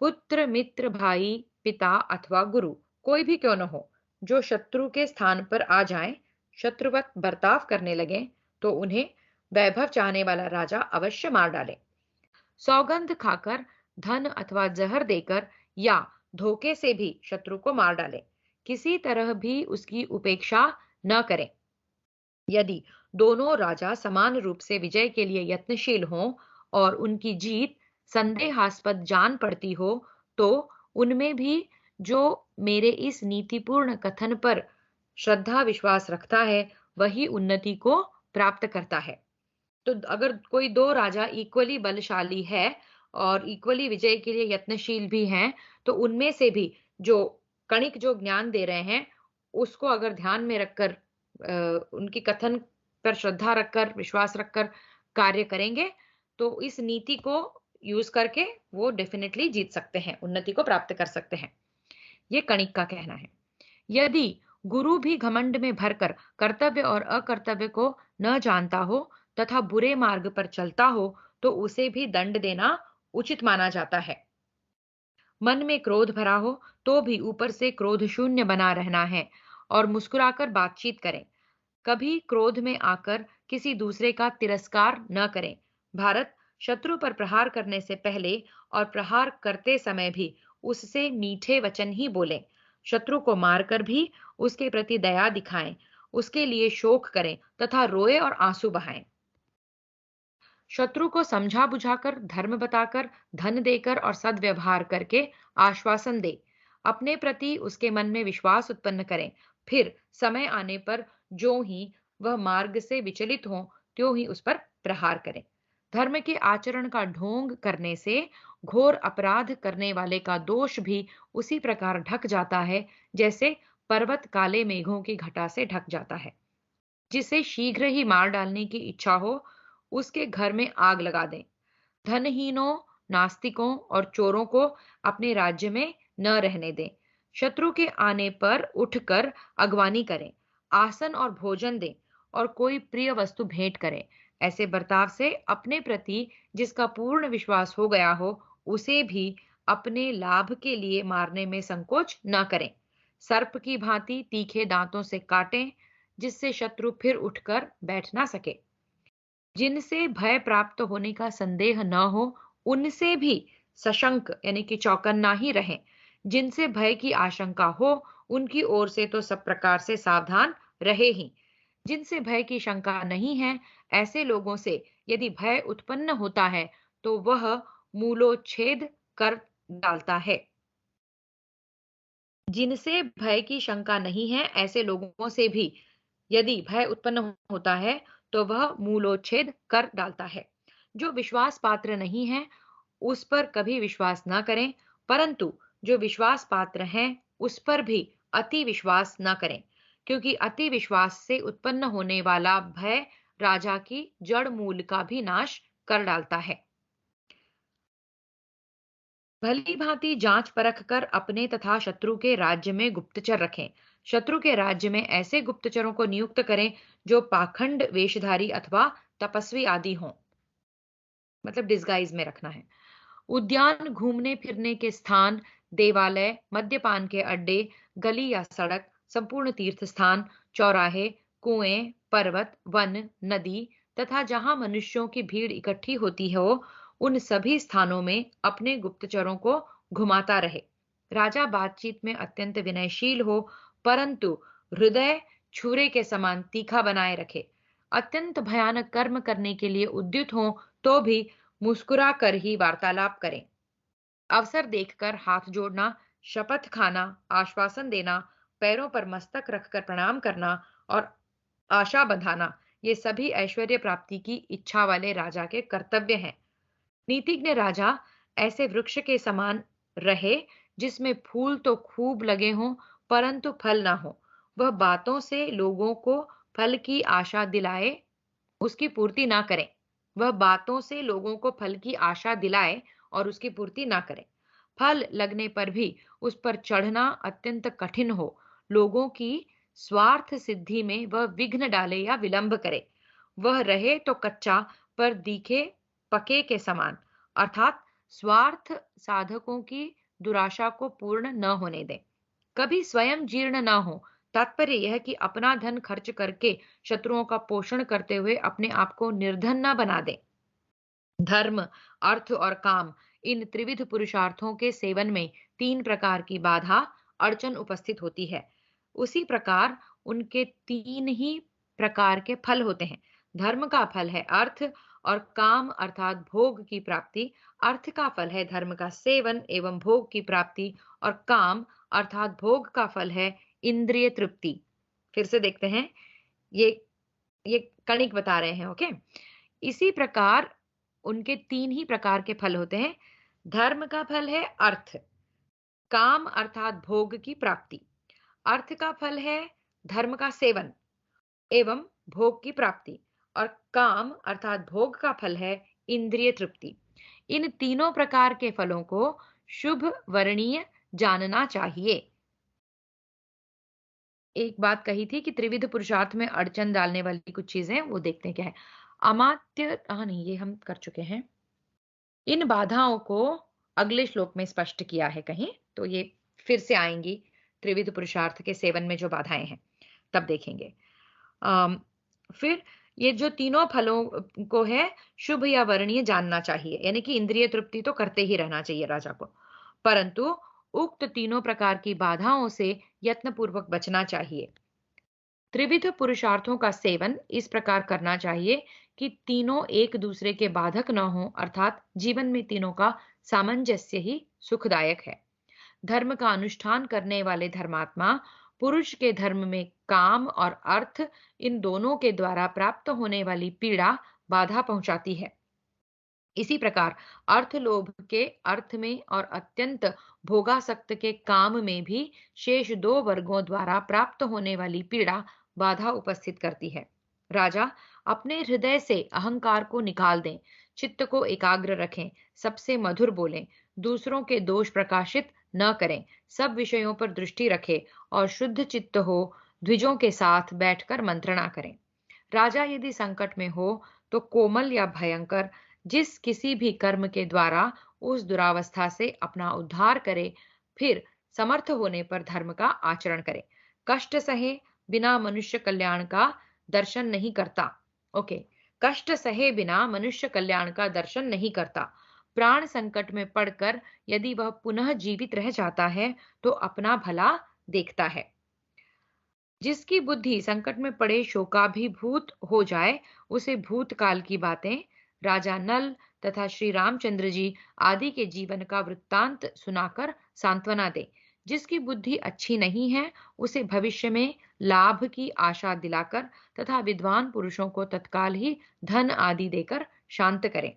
पुत्र, मित्र, भाई, पिता अथवा गुरु कोई भी क्यों न हो, जो शत्रु के स्थान पर आ जाए, शत्रुवत बर्ताव करने लगे, तो उन्हें वैभव चाहने वाला राजा अवश्य मार डाले। सौगंध खाकर, धन अथवा जहर देकर या धोखे से भी शत्रु को मार डाले। किसी तरह भी उसकी उपेक्षा न करें। यदि दोनों राजा समान रूप से विजय के लिए यत्नशील हों और उनकी जीत संदेहास्पद जान पड़ती हो, तो उनमें भी जो मेरे इस नीतिपूर्ण कथन पर श्रद्धा विश्वास रखता है, वही उन्नति को प्राप्त करता है। तो अगर कोई दो राजा इक्वली बलशाली है और इक्वली विजय के लिए यत्नशील भी हैं, तो उनमें से भी जो कणिक जो ज्ञान दे रहे हैं, उसको अगर ध्यान में रखकर उनकी कथन पर श्रद्धा रखकर, विश्वास रखकर कार्य करेंगे, तो इस नीति को यूज करके वो डेफिनेटली जीत सकते हैं, उन्नति को प्राप्त कर सकते हैं। ये कणिक का कहना है। यदि गुरु भी घमंड में भरकर कर्तव्य और अकर्तव्य को न जानता हो तथा बुरे मार्ग पर चलता हो, तो उसे भी दंड देना उचित माना जाता है। मन में क्रोध भरा हो तो भी ऊपर से क्रोध शून्य बना रहना है और मुस्कुराकर बातचीत करें। कभी क्रोध में आकर किसी दूसरे का तिरस्कार न करें। भारत, शत्रु पर प्रहार करने से पहले और प्रहार करते समय भी उससे मीठे वचन ही बोलें। शत्रु को मारकर भी उसके प्रति दया दिखाएं, उसके लिए शोक करें तथा रोए और आंसू बहाएं। शत्रु को समझा बुझाकर, धर्म बताकर, धन देकर और सद्व्यवहार करके आश्वासन दे। अपने प्रति उसके मन में विश्वास उत्पन्न करें। फिर समय आने पर जो ही वह मार्ग से विचलित हो, त्यों ही उस पर प्रहार करें। धर्म के आचरण का ढोंग करने से घोर अपराध करने वाले का दोष भी उसी प्रकार ढक जाता है, जैसे पर्वत काले मेघों की घटा से ढक जाता है। जिसे शीघ्र ही मार डालने की इच्छा हो, उसके घर में आग लगा दें। धनहीनों, नास्तिकों और चोरों को अपने राज्य में न रहने दें। शत्रु के आने पर उठकर अगवानी करें, आसन और भोजन दें और कोई प्रिय वस्तु भेंट करें। ऐसे बर्ताव से अपने प्रति जिसका पूर्ण विश्वास हो गया हो, उसे भी अपने लाभ के लिए मारने में संकोच न करें। सर्प की भांति तीखे दांतों से काटें, जिससे शत्रु फिर उठकर बैठ ना सके। जिनसे भय प्राप्त होने का संदेह न हो, उनसे भी सशंक यानी कि चौकन्ना ही रहें। जिनसे भय की आशंका हो, उनकी ओर से तो सब प्रकार से सावधान रहे ही। जिनसे भय की शंका नहीं है, ऐसे लोगों से यदि भय उत्पन्न होता है, तो वह मूलोच्छेद कर डालता है। जिनसे भय की शंका नहीं है, ऐसे लोगों से भी यदि भय उत्पन्न होता है, तो वह मूलोच्छेद कर डालता है। जो विश्वास पात्र नहीं है, उस पर कभी विश्वास न करें, परंतु जो विश्वास पात्र हैं उस पर भी अति विश्वास न करें, क्योंकि अति विश्वास से उत्पन्न होने वाला भय राजा की जड़ मूल का भी नाश कर डालता है। भली भांति जांच परख कर अपने तथा शत्रु के राज्य में गुप्तचर रखें। शत्रु के राज्य में ऐसे गुप्तचरों को नियुक्त करें जो पाखंड वेशधारी अथवा तपस्वी आदि हों, मतलब डिस्गाइज में रखना है। उद्यान, घूमने फिरने के स्थान, देवालय, मद्यपान के अड्डे, गली या सड़क, संपूर्ण तीर्थ स्थान, चौराहे, कुएं, पर्वत, वन, नदी तथा जहां मनुष्यों की भीड़ इकट्ठी होती हो, उन सभी स्थानों में अपने गुप्तचरों को घुमाता रहे। राजा बातचीत में अत्यंत विनयशील हो, परंतु हृदय छुरे के समान तीखा बनाए रखे। अत्यंत भयानक कर्म करने के लिए उद्युत हो तो भी मुस्कुरा कर ही वार्तालाप करें। अवसर देखकर हाथ जोड़ना, शपथ खाना, आश्वासन देना, पैरों पर मस्तक रखकर प्रणाम करना और आशा बंधाना, ये सभी ऐश्वर्य प्राप्ति की इच्छा वाले राजा के कर्तव्य हैं। नीतिज्ञ राजा ऐसे वृक्ष के समान रहे जिसमें फूल तो खूब लगे हों परंतु फल ना हो। वह बातों से लोगों को फल की आशा दिलाए, उसकी पूर्ति ना करें। वह बातों से लोगों को फल की आशा दिलाए और उसकी पूर्ति ना करें। फल लगने पर भी उस पर चढ़ना अत्यंत कठिन हो। लोगों की स्वार्थ सिद्धि में वह विघ्न डाले या विलंब करे। वह रहे तो कच्चा पर दिखे पके के समान, अर्थात स्वार्थ साधकों की दुराशा को पूर्ण न होने दें। कभी स्वयं जीर्ण न हो। तात्पर्य यह कि अपना धन खर्च करके शत्रुओं का पोषण करते हुए अपने आप को निर्धन न बना दें। धर्म, अर्थ और काम, इन त्रिविध पुरुषार्थों के सेवन में तीन प्रकार की बाधा अड़चन उपस्थित होती है। उसी प्रकार उनके तीन ही प्रकार के फल होते हैं। धर्म का फल है अर्थ और काम अर्थात भोग की प्राप्ति। अर्थ का फल है धर्म का सेवन एवं भोग की प्राप्ति और काम अर्थात भोग का फल है इंद्रिय तृप्ति। फिर से देखते हैं, ये ये कणिक बता रहे हैं, ओके। इसी प्रकार उनके तीन ही प्रकार के फल होते हैं। धर्म का फल है अर्थ, काम अर्थात भोग की प्राप्ति। अर्थ का फल है धर्म का सेवन एवं भोग की प्राप्ति और काम अर्थात भोग का फल है इंद्रिय तृप्ति। इन तीनों प्रकार के फलों को शुभ वर्णीय जानना चाहिए। एक बात कही थी कि त्रिविध पुरुषार्थ में अड़चन डालने वाली कुछ चीजें, वो देखते हैं क्या है। अमात्य, हाँ नहीं, ये हम कर चुके हैं। इन बाधाओं को अगले श्लोक में स्पष्ट किया है कहीं, तो ये फिर से आएंगी। त्रिविध पुरुषार्थ के सेवन में जो बाधाएं हैं तब देखेंगे। फिर ये जो तीनों फलों को है शुभ या वर्णीय जानना चाहिए, यानी कि इंद्रिय तृप्ति तो करते ही रहना चाहिए राजा को, परंतु उक्त तीनों प्रकार की बाधाओं से यत्नपूर्वक बचना चाहिए। त्रिविध पुरुषार्थों का सेवन इस प्रकार करना चाहिए कि तीनों एक दूसरे के बाधक न हो, अर्थात जीवन में तीनों का सामंजस्य ही सुखदायक है। धर्म का अनुष्ठान करने वाले धर्मात्मा पुरुष के धर्म में काम और अर्थ, इन दोनों के द्वारा प्राप्त होने वाली पीड़ा बाधा पहुंचाती है। इसी प्रकार अर्थ लोभ के अर्थ में और अत्यंत भोगासक्त के काम में भी शेष दो वर्गों द्वारा प्राप्त होने वाली पीड़ा बाधा उपस्थित करती है। राजा अपने हृदय से अहंकार को निकाल दें, चित्त को एकाग्र रखें, सबसे मधुर बोलें, दूसरों के दोष प्रकाशित न करें, सब विषयों पर दृष्टि रखें और शुद्ध चित्त हो द्विजों के साथ बैठकर मंत्रणा करें। राजा यदि संकट में हो तो कोमल या भयंकर जिस किसी भी कर्म के द्वारा उस दुरावस्था से अपना उद्धार करे, फिर समर्थ होने पर धर्म का आचरण करे। कष्ट सहे बिना मनुष्य कल्याण का दर्शन नहीं करता। ओके, कष्ट सहे बिना मनुष्य कल्याण का दर्शन नहीं करता। प्राण संकट में पड़कर यदि वह पुनः जीवित रह जाता है तो अपना भला देखता है। जिसकी बुद्धि संकट में पड़े शोकाभिभूत हो जाए, उसे भूतकाल की बातें, राजा नल तथा श्री रामचंद्र जी आदि के जीवन का वृत्तांत सुनाकर सांत्वना दे। जिसकी बुद्धि अच्छी नहीं है, उसे भविष्य में लाभ की आशा दिलाकर तथा विद्वान पुरुषों को तत्काल ही धन आदि देकर शांत करें।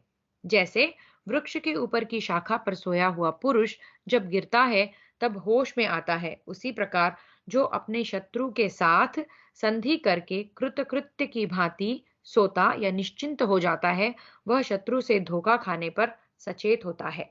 जैसे वृक्ष के ऊपर की शाखा पर सोया हुआ पुरुष जब गिरता है तब होश में आता है, उसी प्रकार जो अपने शत्रु के साथ संधि करके कृतकृत्य की भांति सोता या निश्चिंत हो जाता है, वह शत्रु से धोखा खाने पर सचेत होता है।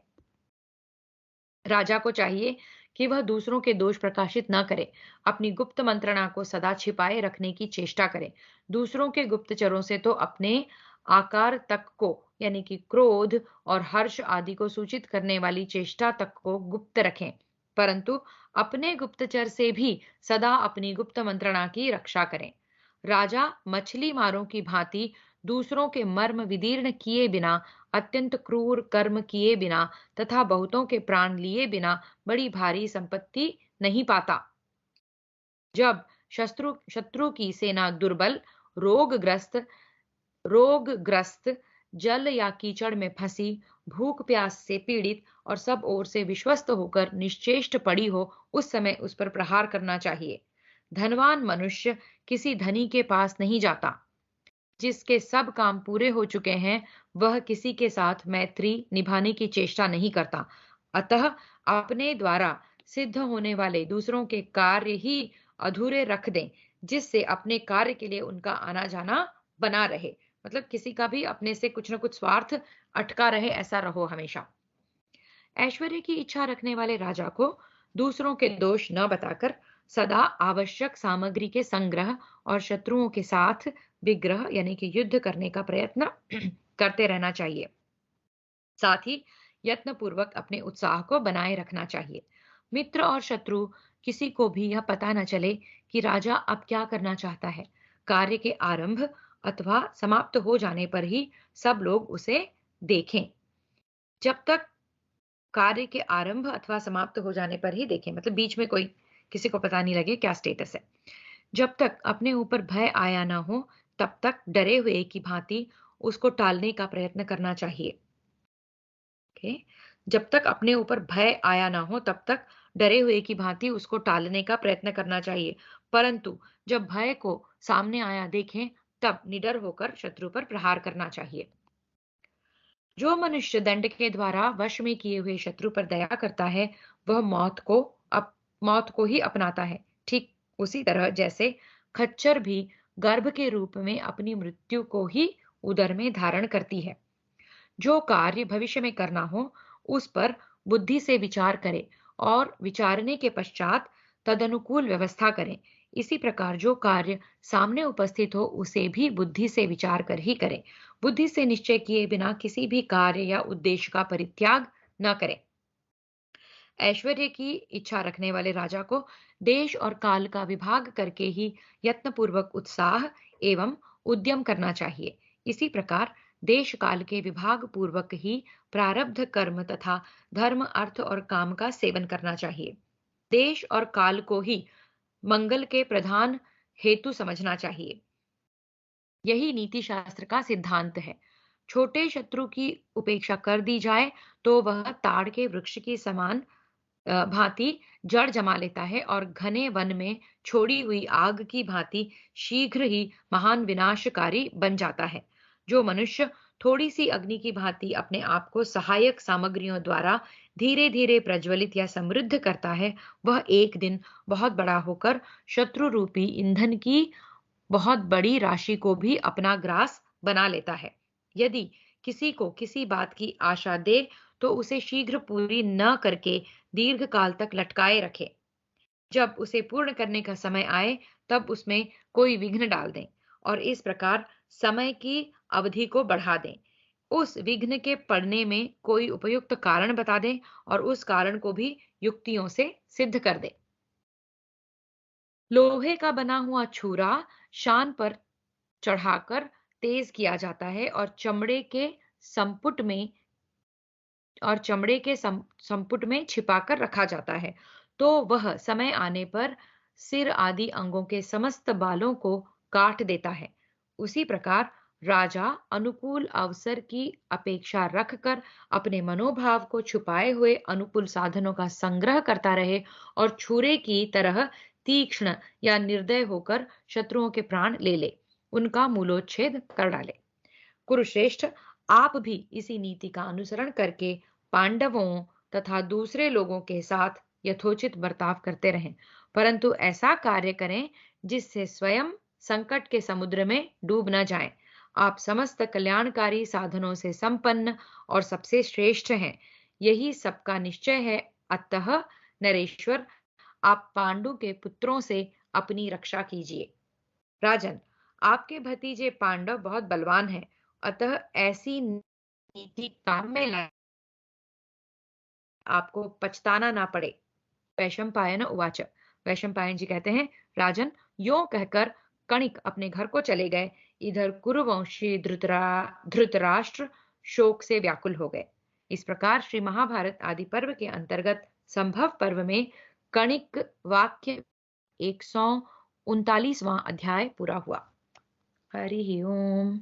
राजा को चाहिए कि वह दूसरों के दोष प्रकाशित न करे, अपनी गुप्त मंत्रणा को सदा छिपाए रखने की चेष्टा करे। दूसरों के गुप्तचरों से तो अपने आकार तक को, यानी कि क्रोध और हर्ष आदि को सूचित करने वाली चेष्टा तक को गुप्त रखें, परंतु अपने गुप्तचर से भी सदा अपनी गुप्त मंत्रणा की रक्षा करें। राजा मछली मारों की भांति दूसरों के मर्म विदीर्ण किए बिना, अत्यंत क्रूर कर्म किए बिना तथा बहुतों के प्राण लिए बिना बड़ी भारी संपत्ति नहीं पाता। जब शत्रु शत्रु की सेना दुर्बल, रोगग्रस्त रोगग्रस्त, जल या कीचड़ में फंसी, भूख प्यास से पीड़ित और सब ओर से विश्वस्त होकर निश्चेष्ट पड़ी हो, उस समय उस पर प्रहार करना चाहिए। धनवान मनुष्य किसी धनी के पास नहीं जाता। जिसके सब काम पूरे हो चुके हैं, वह किसी के साथ मैत्री निभाने की चेष्टा नहीं करता। अतः अपने द्वारा सिद्ध होने वाले दूसरों के कार्य ही अधूरे रख दें, जिससे अपने कार्य के लिए उनका आना जाना बना रहे। मतलब किसी का भी अपने से कुछ न कुछ स्वार्थ अटका रहे, ऐसा रहो हमेशा। ऐश्वर्य की इच्छा रखने वाले राजा को दूसरों के दोष न बताकर सदा आवश्यक सामग्री के संग्रह और शत्रुओं के साथ विग्रह यानी कि युद्ध करने का प्रयत्न करते रहना चाहिए। साथ ही यत्न पूर्वक अपने उत्साह को बनाए रखना चाहिए। मित्र और शत्रु किसी को भी यह पता न चले कि राजा अब क्या करना चाहता है। कार्य के आरंभ अथवा समाप्त हो जाने पर ही सब लोग उसे देखें। जब तक कार्य के आरंभ अथवा समाप्त हो जाने पर ही देखें, मतलब बीच में कोई किसी को पता नहीं लगे क्या स्टेटस है। जब तक अपने ऊपर भय आया ना हो, तब तक डरे हुए की भांति उसको टालने का प्रयत्न करना चाहिए। ओके, जब तक अपने ऊपर भय आया ना हो, तब तक डरे हुए की भांति उसको टालने का प्रयत्न करना चाहिए। परंतु जब भय को सामने आया देखें, तब निडर होकर शत्रु पर प्रहार करना चाहिए। जो मनुष्य दंड के द्वारा वश में किए हुए शत्रु पर दया करता है, वह मौत को ही अपनाता है। ठीक उसी तरह जैसे खच्चर भी गर्भ के रूप में अपनी मृत्यु को ही उदर में धारण करती है। जो कार्य भविष्य में करना हो, उस पर बुद्धि से विचार करें और विचारने के पश्चात तदनुकूल व्यवस्था करें। इसी प्रकार जो कार्य सामने उपस्थित हो, उसे भी बुद्धि से विचार कर ही करें। बुद्धि से निश्चय किए बिना किसी भी कार्य या उद्देश्य का परित्याग न करें। ऐश्वर्य की इच्छा रखने वाले राजा को देश और काल का विभाग करके ही यत्नपूर्वक उत्साह एवं उद्यम करना चाहिए। इसी प्रकार देश काल के विभाग पूर्वक ही प्रारब्ध कर्म तथा धर्म, अर्थ और काम का सेवन करना चाहिए। देश और काल को ही मंगल के प्रधान हेतु समझना चाहिए। यही नीति शास्त्र का सिद्धांत है। छोटे शत्रु की उपेक्षा कर दी जाए तो वह ताड़ के वृक्ष की समान भांति जड़ जमा लेता है और घने वन में छोड़ी हुई आग की भांति शीघ्र ही महान विनाशकारी बन जाता है। जो मनुष्य थोड़ी सी अग्नि की भांति अपने आप को सहायक सामग्रियों द्वारा धीरे धीरे प्रज्वलित या समृद्ध करता है, वह एक दिन बहुत बड़ा होकर शत्रु रूपी ईंधन की बहुत बड़ी राशि को भी अपना ग्रास बना लेता है। यदि किसी को किसी बात की आशा दे तो उसे शीघ्र पूरी न करके दीर्घ काल तक लटकाए रखे। जब उसे पूर्ण करने का समय आए, तब उसमें कोई विघ्न डाल दें और इस प्रकार समय की अवधि को बढ़ा दें। उस विघ्न के पड़ने में कोई उपयुक्त कारण बता दें और उस कारण को भी युक्तियों से सिद्ध कर दें। लोहे का बना हुआ छुरा शान पर चढ़ाकर तेज किया जाता है और चमड़े के संपुट में छिपाकर रखा जाता है, तो वह समय आने पर सिर आदि अंगों के समस्त बालों को काट देता है। उसी प्रकार राजा अनुकूल अवसर की अपेक्षा रखकर अपने मनोभाव को छुपाए हुए अनुकूल साधनों का संग्रह करता रहे और छुरे की तरह तीक्ष्ण या निर्दय होकर शत्रुओं के प्राण ले ले, उनका मूलोच्छेद कर डाले। कुरुश्रेष्ठ, आप भी इसी नीति का अनुसरण करके पांडवों तथा दूसरे लोगों के साथ यथोचित बर्ताव करते रहें, परंतु ऐसा कार्य करें जिससे स्वयं संकट के समुद्र में डूब न जाएं। आप समस्त कल्याणकारी साधनों से संपन्न और सबसे श्रेष्ठ हैं, यही सबका निश्चय है। अतः नरेश्वर, आप पांडु के पुत्रों से अपनी रक्षा कीजिए। राजन, आपके भतीजे पांडव बहुत बलवान हैं, अतः ऐसी नीति काम में लाए, आपको पछताना ना पड़े। वैशंपायन उवाच। वैशंपायन जी कहते हैं, राजन, यों कहकर कणिक अपने घर को चले गए। इधर कुरुवंशी धृतराष्ट्र शोक से व्याकुल हो गए। इस प्रकार श्री महाभारत आदि पर्व के अंतर्गत संभव पर्व में कणिक वाक्य 139वां अध्याय पूरा हुआ। हरि ओम।